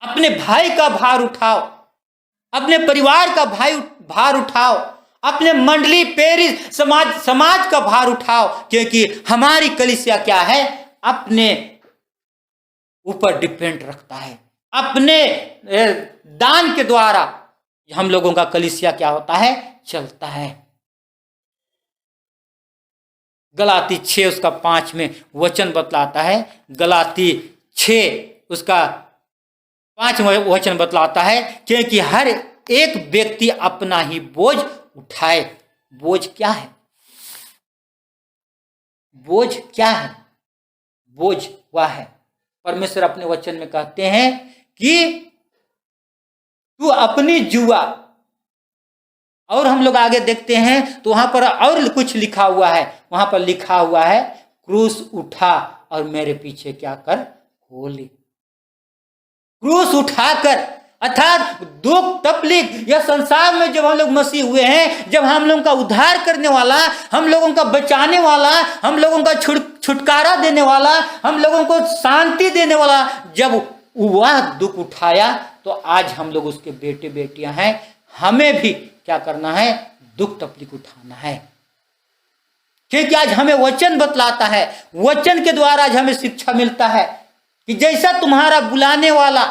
S1: अपने भाई का भार उठाओ, अपने परिवार का भार उठाओ, अपने मंडली, पेरिस, समाज का भार उठाओ, क्योंकि हमारी कलीसिया क्या है? अपने ऊपर डिपेंड रखता है। अपने दान के द्वारा हम लोगों का कलीसिया क्या होता है? चलता है। गलाती 6:5 में वचन बतलाता है, गलाती 6:5 बतलाता है, क्योंकि हर एक व्यक्ति अपना ही बोझ उठाए। बोझ क्या है? बोझ क्या है? बोझ वह है, परमेश्वर अपने वचन में कहते हैं कि तू अपनी जुआ, और हम लोग आगे देखते हैं तो वहां पर और कुछ लिखा हुआ है। वहां पर लिखा हुआ है, क्रूस उठा और मेरे पीछे क्या कर? हो ले। क्रूस उठाकर, अर्थात दुख तकलीफ या संसार में जब हम लोग मसीह हुए हैं, जब हम लोगों का उद्धार करने वाला, हम लोगों का बचाने वाला, हम लोगों का छुटकारा देने वाला, हम लोगों को शांति देने वाला जब वह दुख उठाया, तो आज हम लोग उसके बेटे बेटियां हैं। हमें भी क्या करना है? दुख तकलीफ उठाना है, क्योंकि आज हमें वचन बतलाता है, वचन के द्वारा आज हमें शिक्षा मिलता है कि जैसा तुम्हारा बुलाने वाला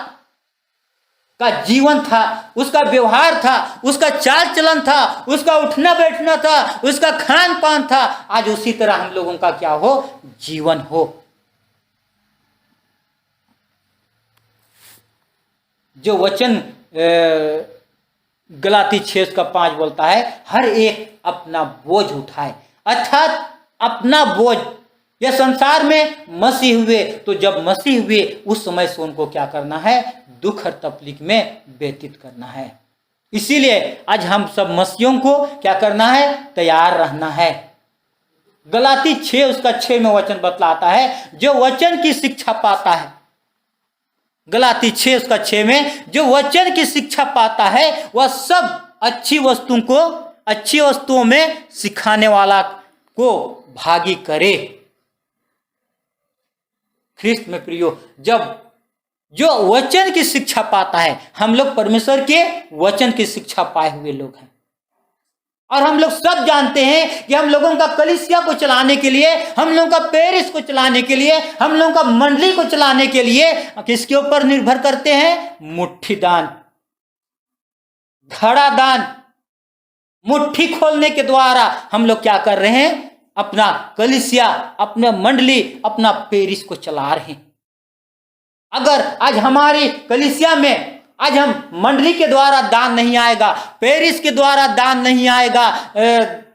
S1: का जीवन था, उसका व्यवहार था, उसका चाल चलन था, उसका उठना बैठना था, उसका खान पान था, आज उसी तरह हम लोगों का क्या हो? जीवन हो। जो वचन गलाती 6:5 बोलता है, हर एक अपना बोझ उठाए, अर्थात अपना बोझ। यह संसार में मसीह हुए, तो जब मसीह हुए उस समय से उनको क्या करना है? दुख और तकलीफ में व्यतीत करना है। इसीलिए आज हम सब मसीहों को क्या करना है? तैयार रहना है। गलाती 6:6 में वचन बतलाता है, जो वचन की शिक्षा पाता है, गलाती 6:6 में जो वचन की शिक्षा पाता है, वह सब अच्छी वस्तुओं में सिखाने वाला को भागी करे। ख्रिस्त में प्रियो, जब जो वचन की शिक्षा पाता है, हम लोग परमेश्वर के वचन की शिक्षा पाए हुए लोग हैं, और हम लोग सब जानते हैं कि हम लोगों का कलीसिया को चलाने के लिए, हम लोगों का पेरिस को चलाने के लिए, हम लोगों का मंडली को चलाने के लिए किसके ऊपर निर्भर करते हैं? मुट्ठी दान, घड़ा दान। मुट्ठी खोलने के द्वारा हम लोग क्या कर रहे हैं? अपना कलीसिया, अपना मंडली, अपना पेरिस को चला रहे हैं। अगर आज हमारी कलीसिया में आज हम मंडली के द्वारा दान नहीं आएगा, पेरिस के द्वारा दान नहीं आएगा,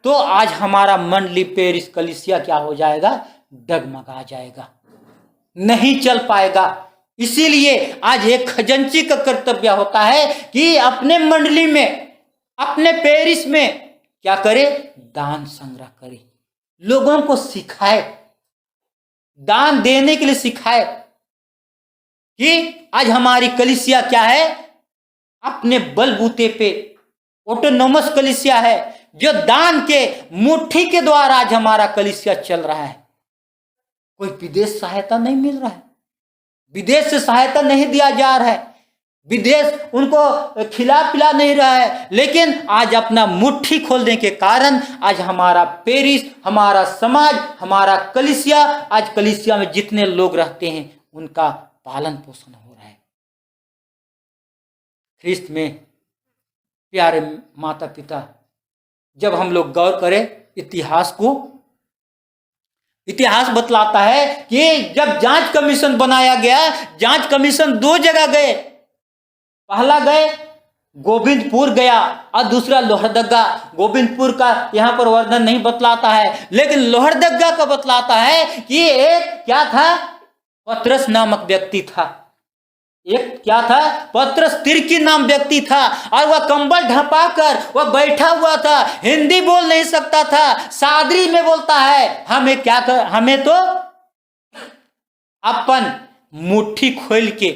S1: तो आज हमारा मंडली पेरिस कलीसिया क्या हो जाएगा? डगमगा जाएगा, नहीं चल पाएगा। इसीलिए आज एक खजांची का कर्तव्य होता है कि अपने मंडली में, अपने पेरिस में क्या करे? दान संग्रह करे, लोगों को सिखाए, दान देने के लिए सिखाए कि आज हमारी कलीसिया क्या है? अपने बलबूते पे ऑटोनोमस कलीसिया है, जो दान के मुट्ठी के द्वारा आज हमारा कलीसिया चल रहा है। कोई विदेश सहायता नहीं मिल रहा है, विदेश से सहायता नहीं दिया जा रहा है, विदेश उनको खिला पिला नहीं रहा है, लेकिन आज अपना मुट्ठी खोलने के कारण आज हमारा पेरिस, हमारा समाज, हमारा कलीसिया, आज कलीसिया में जितने लोग रहते हैं उनका पालन पोषण हो रहा है। ख्रिस्त में प्यारे माता पिता, जब हम लोग गौर करें इतिहास को, इतिहास बतलाता है कि जब जांच कमीशन बनाया गया, जांच कमीशन दो जगह गए, पहला गए गोविंदपुर गया और दूसरा लोहरदगा। गोविंदपुर का यहाँ पर वर्णन नहीं बतलाता है, लेकिन लोहरदगा का बतलाता है कि एक क्या था? पतरस नामक व्यक्ति था, एक क्या था? पतरस तिर्की नाम व्यक्ति था, और वह कंबल ढपाकर वह बैठा हुआ था, हिंदी बोल नहीं सकता था, सादरी में बोलता है। हमें क्या कर, हमें तो अपन मुट्ठी खोल के,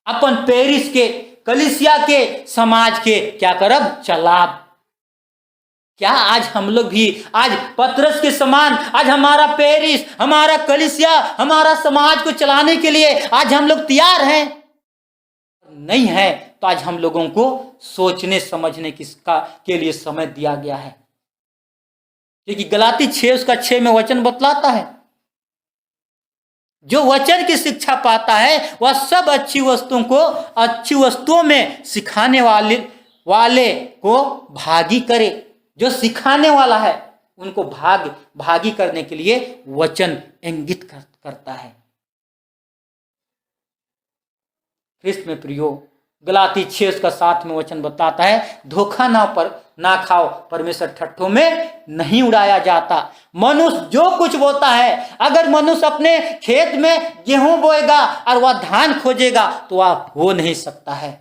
S1: अपन पेरिस के, कलीसिया के, समाज के क्या करब? चलाब। क्या आज हम लोग भी आज पतरस के समान आज हमारा पेरिस, हमारा कलीसिया, हमारा समाज को चलाने के लिए आज हम लोग तैयार हैं? नहीं है तो आज हम लोगों को सोचने समझने के लिए समय दिया गया है, क्योंकि गलाती 6 उसका 6 में वचन बतलाता है, जो वचन की शिक्षा पाता है वह सब अच्छी वस्तुओं को अच्छी वस्तुओं में सिखाने वाले को भागी करे। जो सिखाने वाला है उनको भागी करने के लिए वचन इंगित करता है। ख्रिस्त में प्रियो, गलाती 6 उसका 7 में वचन बताता है, धोखा ना खाओ, परमेश्वर ठट्ठों में नहीं उड़ाया जाता। मनुष्य जो कुछ बोता है, अगर मनुष्य अपने खेत में गेहूं बोएगा और वह धान खोजेगा तो वह हो नहीं सकता है।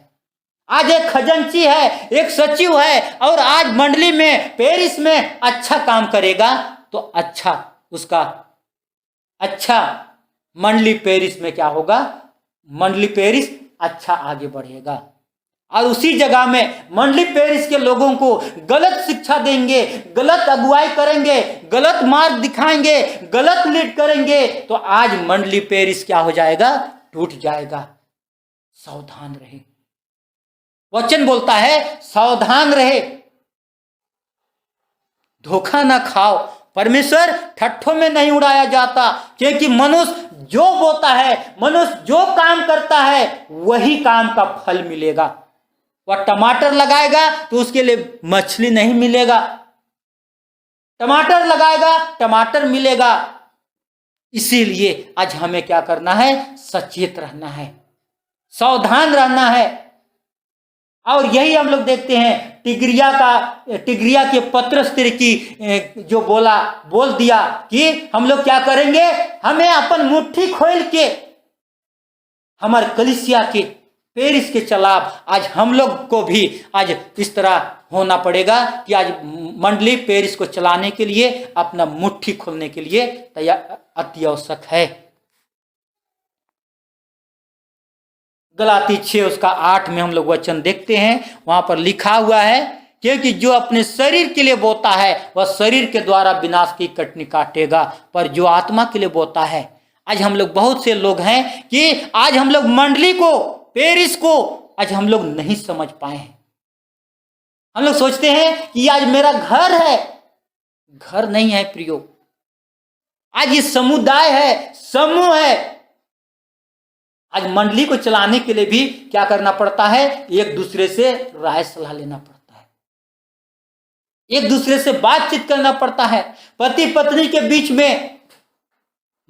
S1: आज एक खजांची है, एक सचिव है, और आज मंडली में, पेरिस में अच्छा काम करेगा तो अच्छा उसका अच्छा मंडली पेरिस में क्या होगा? मंडली पेरिस अच्छा आगे बढ़ेगा। और उसी जगह में मंडली पेरिस के लोगों को गलत शिक्षा देंगे, गलत अगुवाई करेंगे, गलत मार्ग दिखाएंगे, गलत लीड करेंगे, तो आज मंडली पेरिस क्या हो जाएगा? टूट जाएगा। सावधान रहे, वचन बोलता है सावधान रहे, धोखा ना खाओ, परमेश्वर ठट्ठों में नहीं उड़ाया जाता। क्योंकि मनुष्य जो बोता है, मनुष्य जो काम करता है वही काम का फल मिलेगा। वह टमाटर लगाएगा तो उसके लिए मछली नहीं मिलेगा, टमाटर लगाएगा टमाटर मिलेगा। इसीलिए आज हमें क्या करना है? सचेत रहना है, सावधान रहना है। और यही हम लोग देखते हैं टिग्रिया के पतरस तिर्की जो बोल दिया कि हम लोग क्या करेंगे? हमें अपन मुट्ठी खोल के हमारे कलीसिया के, पेरिस के चलाब, आज हम लोग को भी आज इस तरह होना पड़ेगा कि आज मंडली पेरिस को चलाने के लिए अपना मुट्ठी खोलने के लिए तैयार अति आवश्यक है। गलाती 6 उसका 8 में हम लोग वचन देखते हैं, वहां पर लिखा हुआ है, क्योंकि जो अपने शरीर के लिए बोता है वह शरीर के द्वारा विनाश की कटनी काटेगा, पर जो आत्मा के लिए बोता है। आज हम लोग बहुत से लोग हैं कि आज हम लोग मंडली को, पेरिस को आज हम लोग नहीं समझ पाए हैं। हम लोग सोचते हैं कि आज मेरा घर है, घर नहीं है प्रियो। आज ये समुदाय है, समूह है। आज मंडली को चलाने के लिए भी क्या करना पड़ता है? एक दूसरे से राय सलाह लेना पड़ता है, एक दूसरे से बातचीत करना पड़ता है। पति पत्नी के बीच में,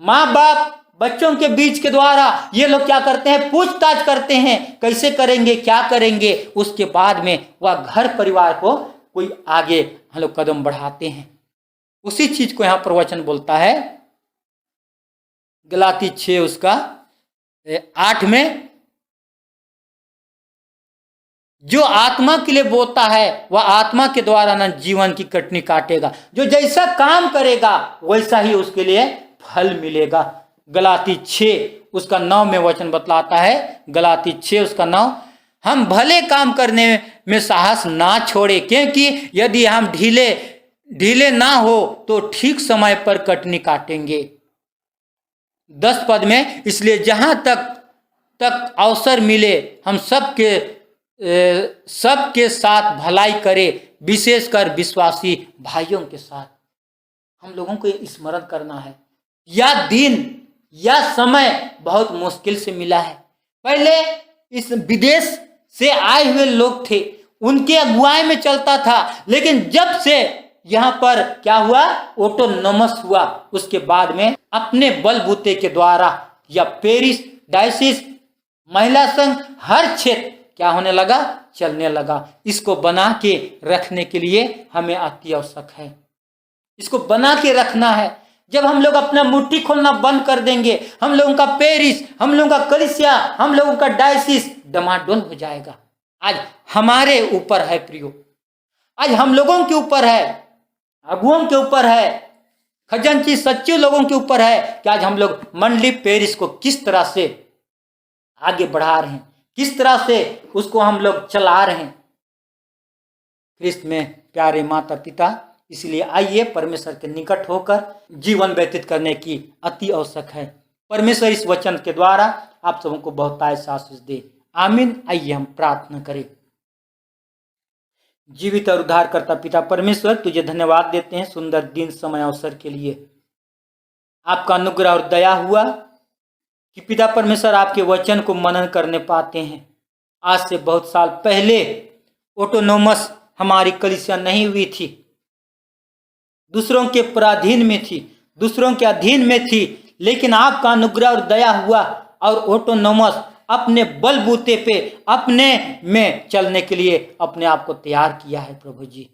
S1: माँ बाप बच्चों के बीच के द्वारा ये लोग क्या करते हैं, पूछताछ करते हैं, कैसे करेंगे, क्या करेंगे। उसके बाद में वह घर परिवार को कोई आगे हम लोग कदम बढ़ाते हैं। उसी चीज को यहाँ पर वचन बोलता है, गलाती 6 उसका 8 में, जो आत्मा के लिए बोता है वह आत्मा के द्वारा न जीवन की कटनी काटेगा। जो जैसा काम करेगा वैसा ही उसके लिए फल मिलेगा। गलाती 6 उसका 9 में वचन बतलाता है, गलाती 6 उसका 9, हम भले काम करने में साहस ना छोड़े, क्योंकि यदि हम ढीले ना हो तो ठीक समय पर कटनी काटेंगे। 10 पद में, इसलिए जहां तक अवसर मिले हम सबके साथ भलाई करे, विशेषकर विश्वासी भाइयों के साथ। हम लोगों को स्मरण करना है, यह दिन या समय बहुत मुश्किल से मिला है। पहले इस विदेश से आए हुए लोग थे, उनके अगुवाई में चलता था, लेकिन जब से यहाँ पर क्या हुआ, ऑटोनोमस हुआ, उसके बाद में अपने बलबूते के द्वारा या पेरिस डायसिस महिला संघ हर क्षेत्र क्या होने लगा, चलने लगा। इसको बना के रखने के लिए हमें अति आवश्यक है, इसको बना के रखना है। जब हम लोग अपना मुट्ठी खोलना बंद कर देंगे, हम लोगों का पेरिस, हम लोगों का कलीसिया, हम लोगों का डायसिस डमाडोल हो जाएगा। आज हमारे ऊपर है प्रियो, आज हम लोगों के ऊपर है, अगुओं के ऊपर है, खजांची सच्चे लोगों के ऊपर है कि आज हम लोग मंडली पेरिस को किस तरह से आगे बढ़ा रहे हैं, किस तरह से उसको हम लोग चला रहे हैं। ख्रिस्त में प्यारे माता पिता, इसलिए आइए परमेश्वर के निकट होकर जीवन व्यतीत करने की अति आवश्यक है। परमेश्वर इस वचन के द्वारा आप सबों को बहुतायत आशीष दे, आमीन। आइए हम प्रार्थना करें। जीवित और उद्धारकर्ता पिता परमेश्वर, तुझे धन्यवाद देते हैं सुंदर दिन, समय, अवसर के लिए। आपका अनुग्रह और दया हुआ कि पिता परमेश्वर आपके वचन को मनन करने पाते हैं। आज से बहुत साल पहले ऑटोनोमस हमारी कलीसिया नहीं हुई थी, दूसरों के पराधीन में थी, दूसरों के अधीन में थी, लेकिन आपका अनुग्रह और दया हुआ और ऑटोनोमस अपने बलबूते पे अपने में चलने के लिए अपने आप को तैयार किया है। प्रभु जी,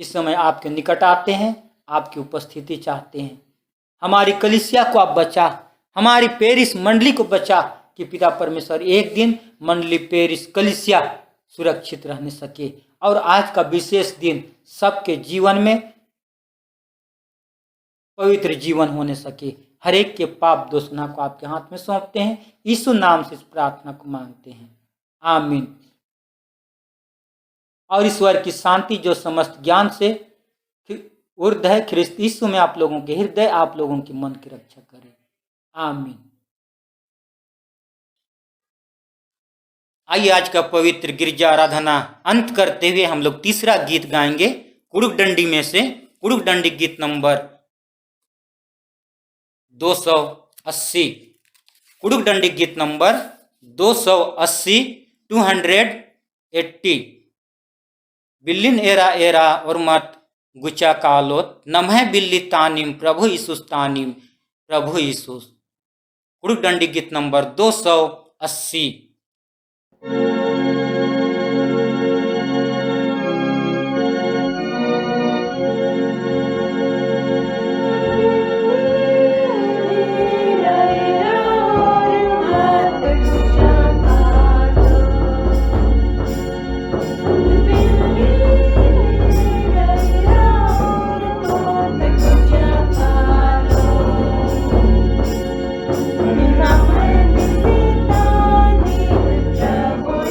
S1: इस समय आपके निकट आते हैं, आपकी उपस्थिति चाहते हैं। हमारी कलीसिया को आप बचा, हमारी पेरिस मंडली को बचा, कि पिता परमेश्वर एक दिन मंडली पेरिस कलीसिया सुरक्षित रहने सके। और आज का विशेष दिन सबके जीवन में पवित्र जीवन होने सके। हर एक के पाप दोषना को आपके हाथ में सौंपते हैं, यीशु नाम से इस प्रार्थना को मांगते हैं, आमीन। और ईश्वर की शांति जो समस्त ज्ञान से ऊर्ध है, ख्रिस्त यीशु में आप लोगों के हृदय, आप लोगों के मन की रक्षा करे, आमीन। आइए आज का पवित्र गिरजा आराधना अंत करते हुए हम लोग तीसरा गीत गाएंगे कुड़ुक डंडी में से, कुड़ुक डंडी गीत नंबर 280। कुड़ुक डंडी गीत नंबर 280, 280। बिल्लिन एरा एरा और मत गुचा कालोत, नमः बिल्ली तानिम प्रभु यीशुस तानिम प्रभु यीशुस। कुड़ुक डंडी गीत नंबर 280।
S2: Prabhu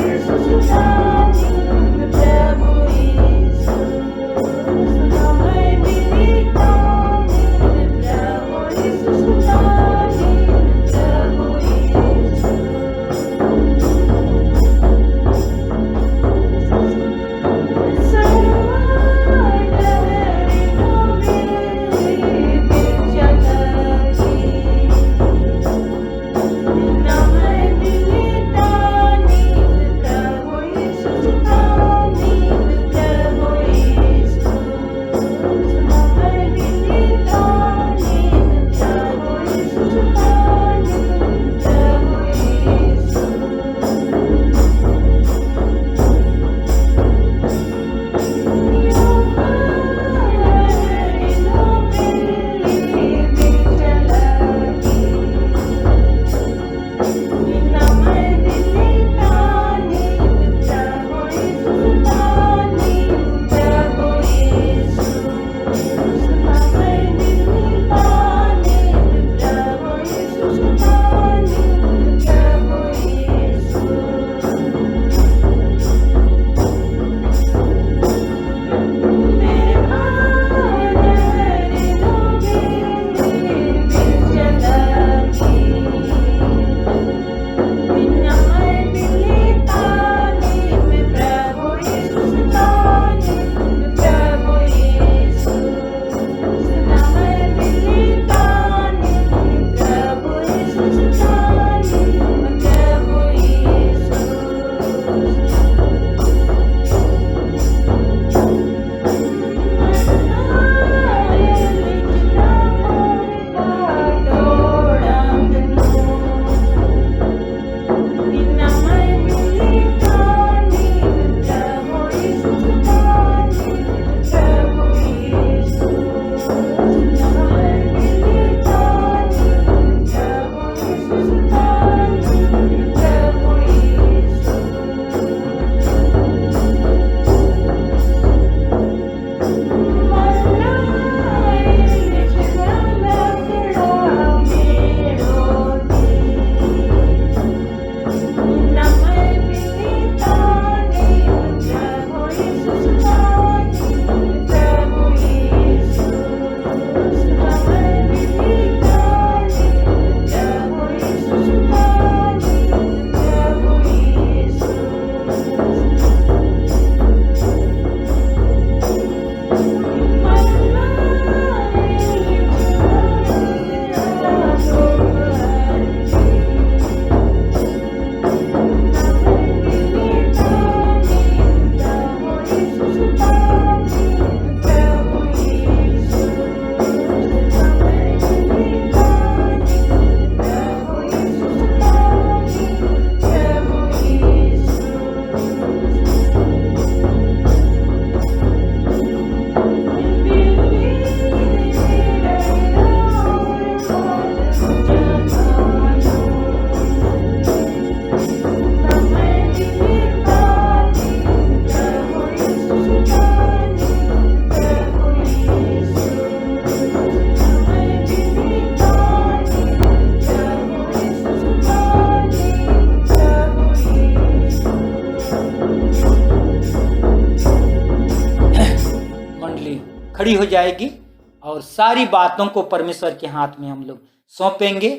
S1: खड़ी हो जाएगी और सारी बातों को परमेश्वर के हाथ में हम लोग सौंपेंगे।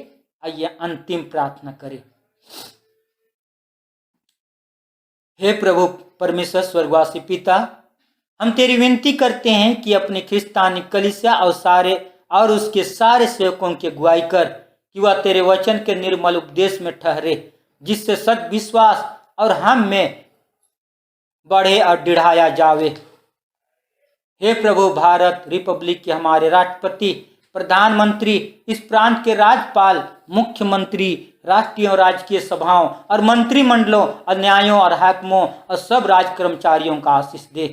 S1: आइए अंतिम प्रार्थना करें। हे प्रभु परमेश्वर स्वर्गवासी पिता, हम तेरी विनती करते हैं कि अपने ख्रिस्तानी कलीसिया और उसके सारे सेवकों की अगुवाई कर कि वह तेरे वचन के निर्मल उपदेश में ठहरे, जिससे सद विश्वास और हम में बढ़े और दृढ़ाया जावे। हे प्रभु, भारत रिपब्लिक के हमारे राष्ट्रपति, प्रधानमंत्री, इस प्रांत के राज्यपाल, मुख्यमंत्री, राष्ट्रीय और राजकीय सभाओं और मंत्रिमंडलों और न्यायों और हाकिमों और सब राज कर्मचारियों का आशीष दे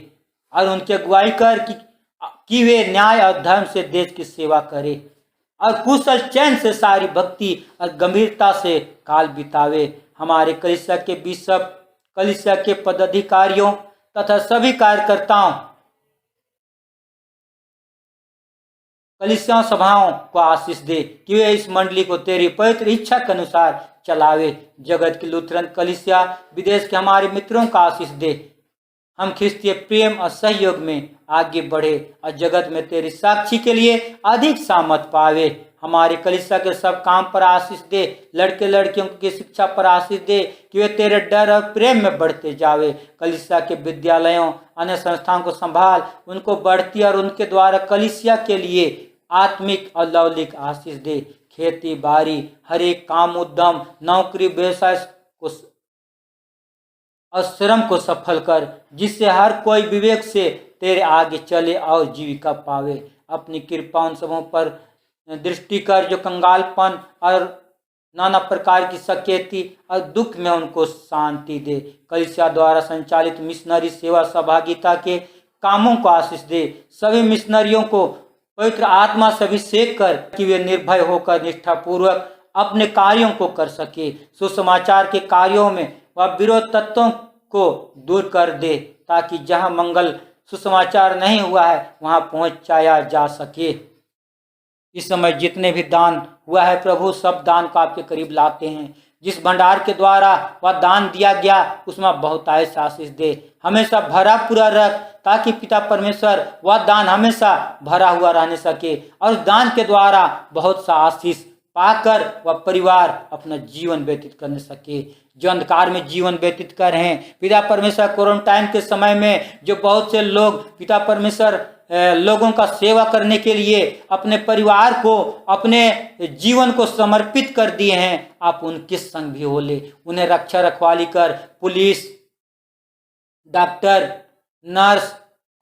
S1: और उनकी अगुवाई कर कि वे न्याय और धर्म से देश की सेवा करे और कुशल चैन से सारी भक्ति और गंभीरता से काल बितावे। हमारे कलीसिया के बिशप, कलीसिया के पदाधिकारियों तथा सभी कार्यकर्ताओं, कलीसिया सभाओं को आशीष दे कि वे इस मंडली को तेरी पवित्र इच्छा के अनुसार चलावे। जगत की लूथरन कलीसिया, विदेश के हमारे मित्रों का आशीष दे। हम ख्रिस्तीय प्रेम और सहयोग में आगे बढ़े और जगत में तेरी साक्षी के लिए अधिक सामर्थ पावे। हमारे कलीसिया के सब काम पर आशीष दे। लड़के लड़कियों की शिक्षा पर आशीष दे कि वे तेरे डर और प्रेम में बढ़ते जावे। कलीसिया के विद्यालयों, अन्य संस्थाओं को संभाल, उनको बढ़ती और उनके द्वारा कलीसिया के लिए आत्मिक और लौकिक आशीष दे। खेती बाड़ी, हर एक काम, उद्यम, नौकरी, व्यवसाय को और श्रम को सफल कर, जिससे हर कोई विवेक से तेरे आगे चले और जीविका पावे। अपनी कृपा उन सबों पर दृष्टि कर जो कंगालपन और नाना प्रकार की सकेती और दुख में उनको शांति दे। कलीसिया द्वारा संचालित मिशनरी सेवा सहभागिता के कामों को आशीष दे। सभी मिशनरियों को पवित्र आत्मा से अभिषेक कर कि वे निर्भय होकर निष्ठापूर्वक अपने कार्यों को कर सके। सुसमाचार के कार्यों में वह विरोध तत्वों को दूर कर दे, ताकि जहां मंगल सुसमाचार नहीं हुआ है वहां पहुंचाया जा सके। इस समय जितने भी दान हुआ है प्रभु, सब दान को आपके करीब लाते हैं। जिस भंडार के द्वारा वह दान दिया गया उसमें बहुत ऐसा आशीष दे, हमेशा भरा पूरा रख, ताकि पिता परमेश्वर वह दान हमेशा भरा हुआ रहने सके और उस दान के द्वारा बहुत सा आशीष पाकर वह परिवार अपना जीवन व्यतीत करने सके। जो अंधकार में जीवन व्यतीत कर रहे हैं पिता परमेश्वर, क्वारंटाइन के समय में जो बहुत से लोग पिता परमेश्वर लोगों का सेवा करने के लिए अपने परिवार को, अपने जीवन को समर्पित कर दिए हैं, आप उनके संग भी हो ले। उन्हें रक्षा रखवाली कर, पुलिस, डॉक्टर, नर्स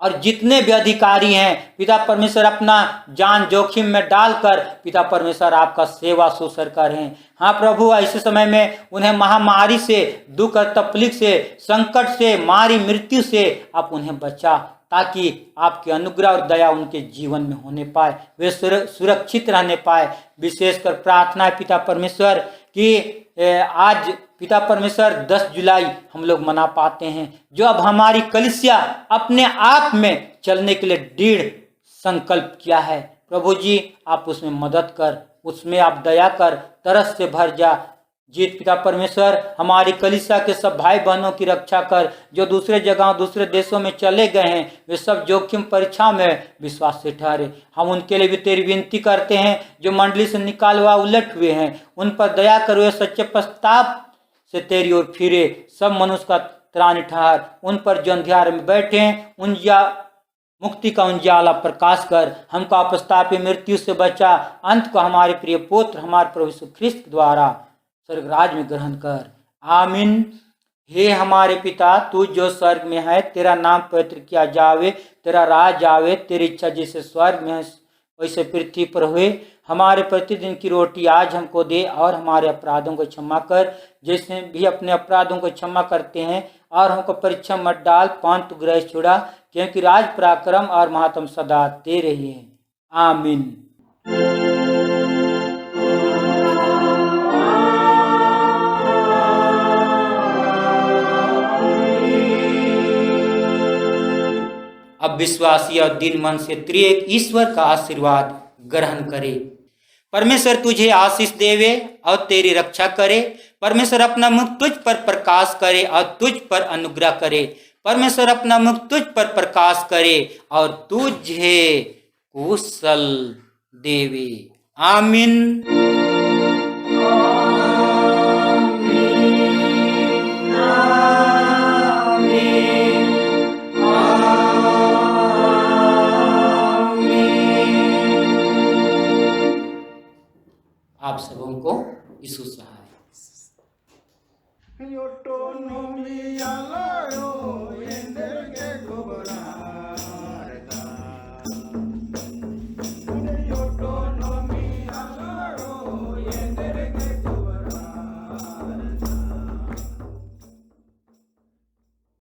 S1: और जितने भी अधिकारी हैं पिता परमेश्वर अपना जान जोखिम में डालकर पिता परमेश्वर आपका सेवा सुसर कर रहे हैं। हाँ प्रभु, ऐसे समय में उन्हें महामारी से, दुख और तकलीफ से, संकट से, मारी मृत्यु से आप उन्हें बचा, ताकि आपके अनुग्रह और दया उनके जीवन में होने पाए, वे सुरक्षित रहने पाए। विशेषकर प्रार्थना है पिता परमेश्वर कि आज पिता परमेश्वर 10 जुलाई हम लोग मना पाते हैं, जो अब हमारी कलीसिया अपने आप में चलने के लिए दृढ़ संकल्प किया है। प्रभु जी आप उसमें मदद कर, उसमें आप दया कर, तरस से भर जा। जीत पिता परमेश्वर हमारी कलीसिया के सब भाई बहनों की रक्षा कर, जो दूसरे जगहों, दूसरे देशों में चले गए हैं, वे सब जोखिम परीक्षा में विश्वास से ठहरे। हम उनके लिए भी तेरी विनती करते हैं, जो मंडली से निकाल हुआ उलट हुए हैं, उन पर दया कर, वे सच्चे पश्चाताप से तेरी ओर फिरे। सब मनुष्य का त्राण ठहर, उन पर जो अंधियार में बैठे हैं उन मुक्ति का उजाला प्रकाश कर, हमको अपस्तापी मृत्यु से बचा। अंत को हमारे प्रिय पुत्र हमारे प्रभु यीशु ख्रिस्त द्वारा स्वर्गराज में ग्रहण कर, आमीन। हे हमारे पिता, तू जो स्वर्ग में है, तेरा नाम पवित्र किया जावे, तेरा राज आवे, तेरी इच्छा जैसे स्वर्ग में है वैसे पृथ्वी पर हुए। हमारे प्रतिदिन की रोटी आज हमको दे, और हमारे अपराधों को क्षमा कर जैसे भी अपने अपराधों को क्षमा करते हैं, और हमको परीक्षा मत डाल, परंतु ग्रह छुड़ा, क्योंकि राज पराक्रम और महात्म सदा तेरे ही है, आमीन। अब विश्वासी और दीन मन से त्रिएक ईश्वर का आशीर्वाद ग्रहण करे। परमेश्वर तुझे आशीष देवे और तेरी रक्षा करे। परमेश्वर अपना मुख तुझ पर प्रकाश करे और तुझ पर अनुग्रह करे। परमेश्वर अपना मुख तुझ पर प्रकाश करे और तुझे कुशल देवे। आमीन। आप सबों को यीशु सहाय।
S2: Yo tono mi alayo, en el que cobra.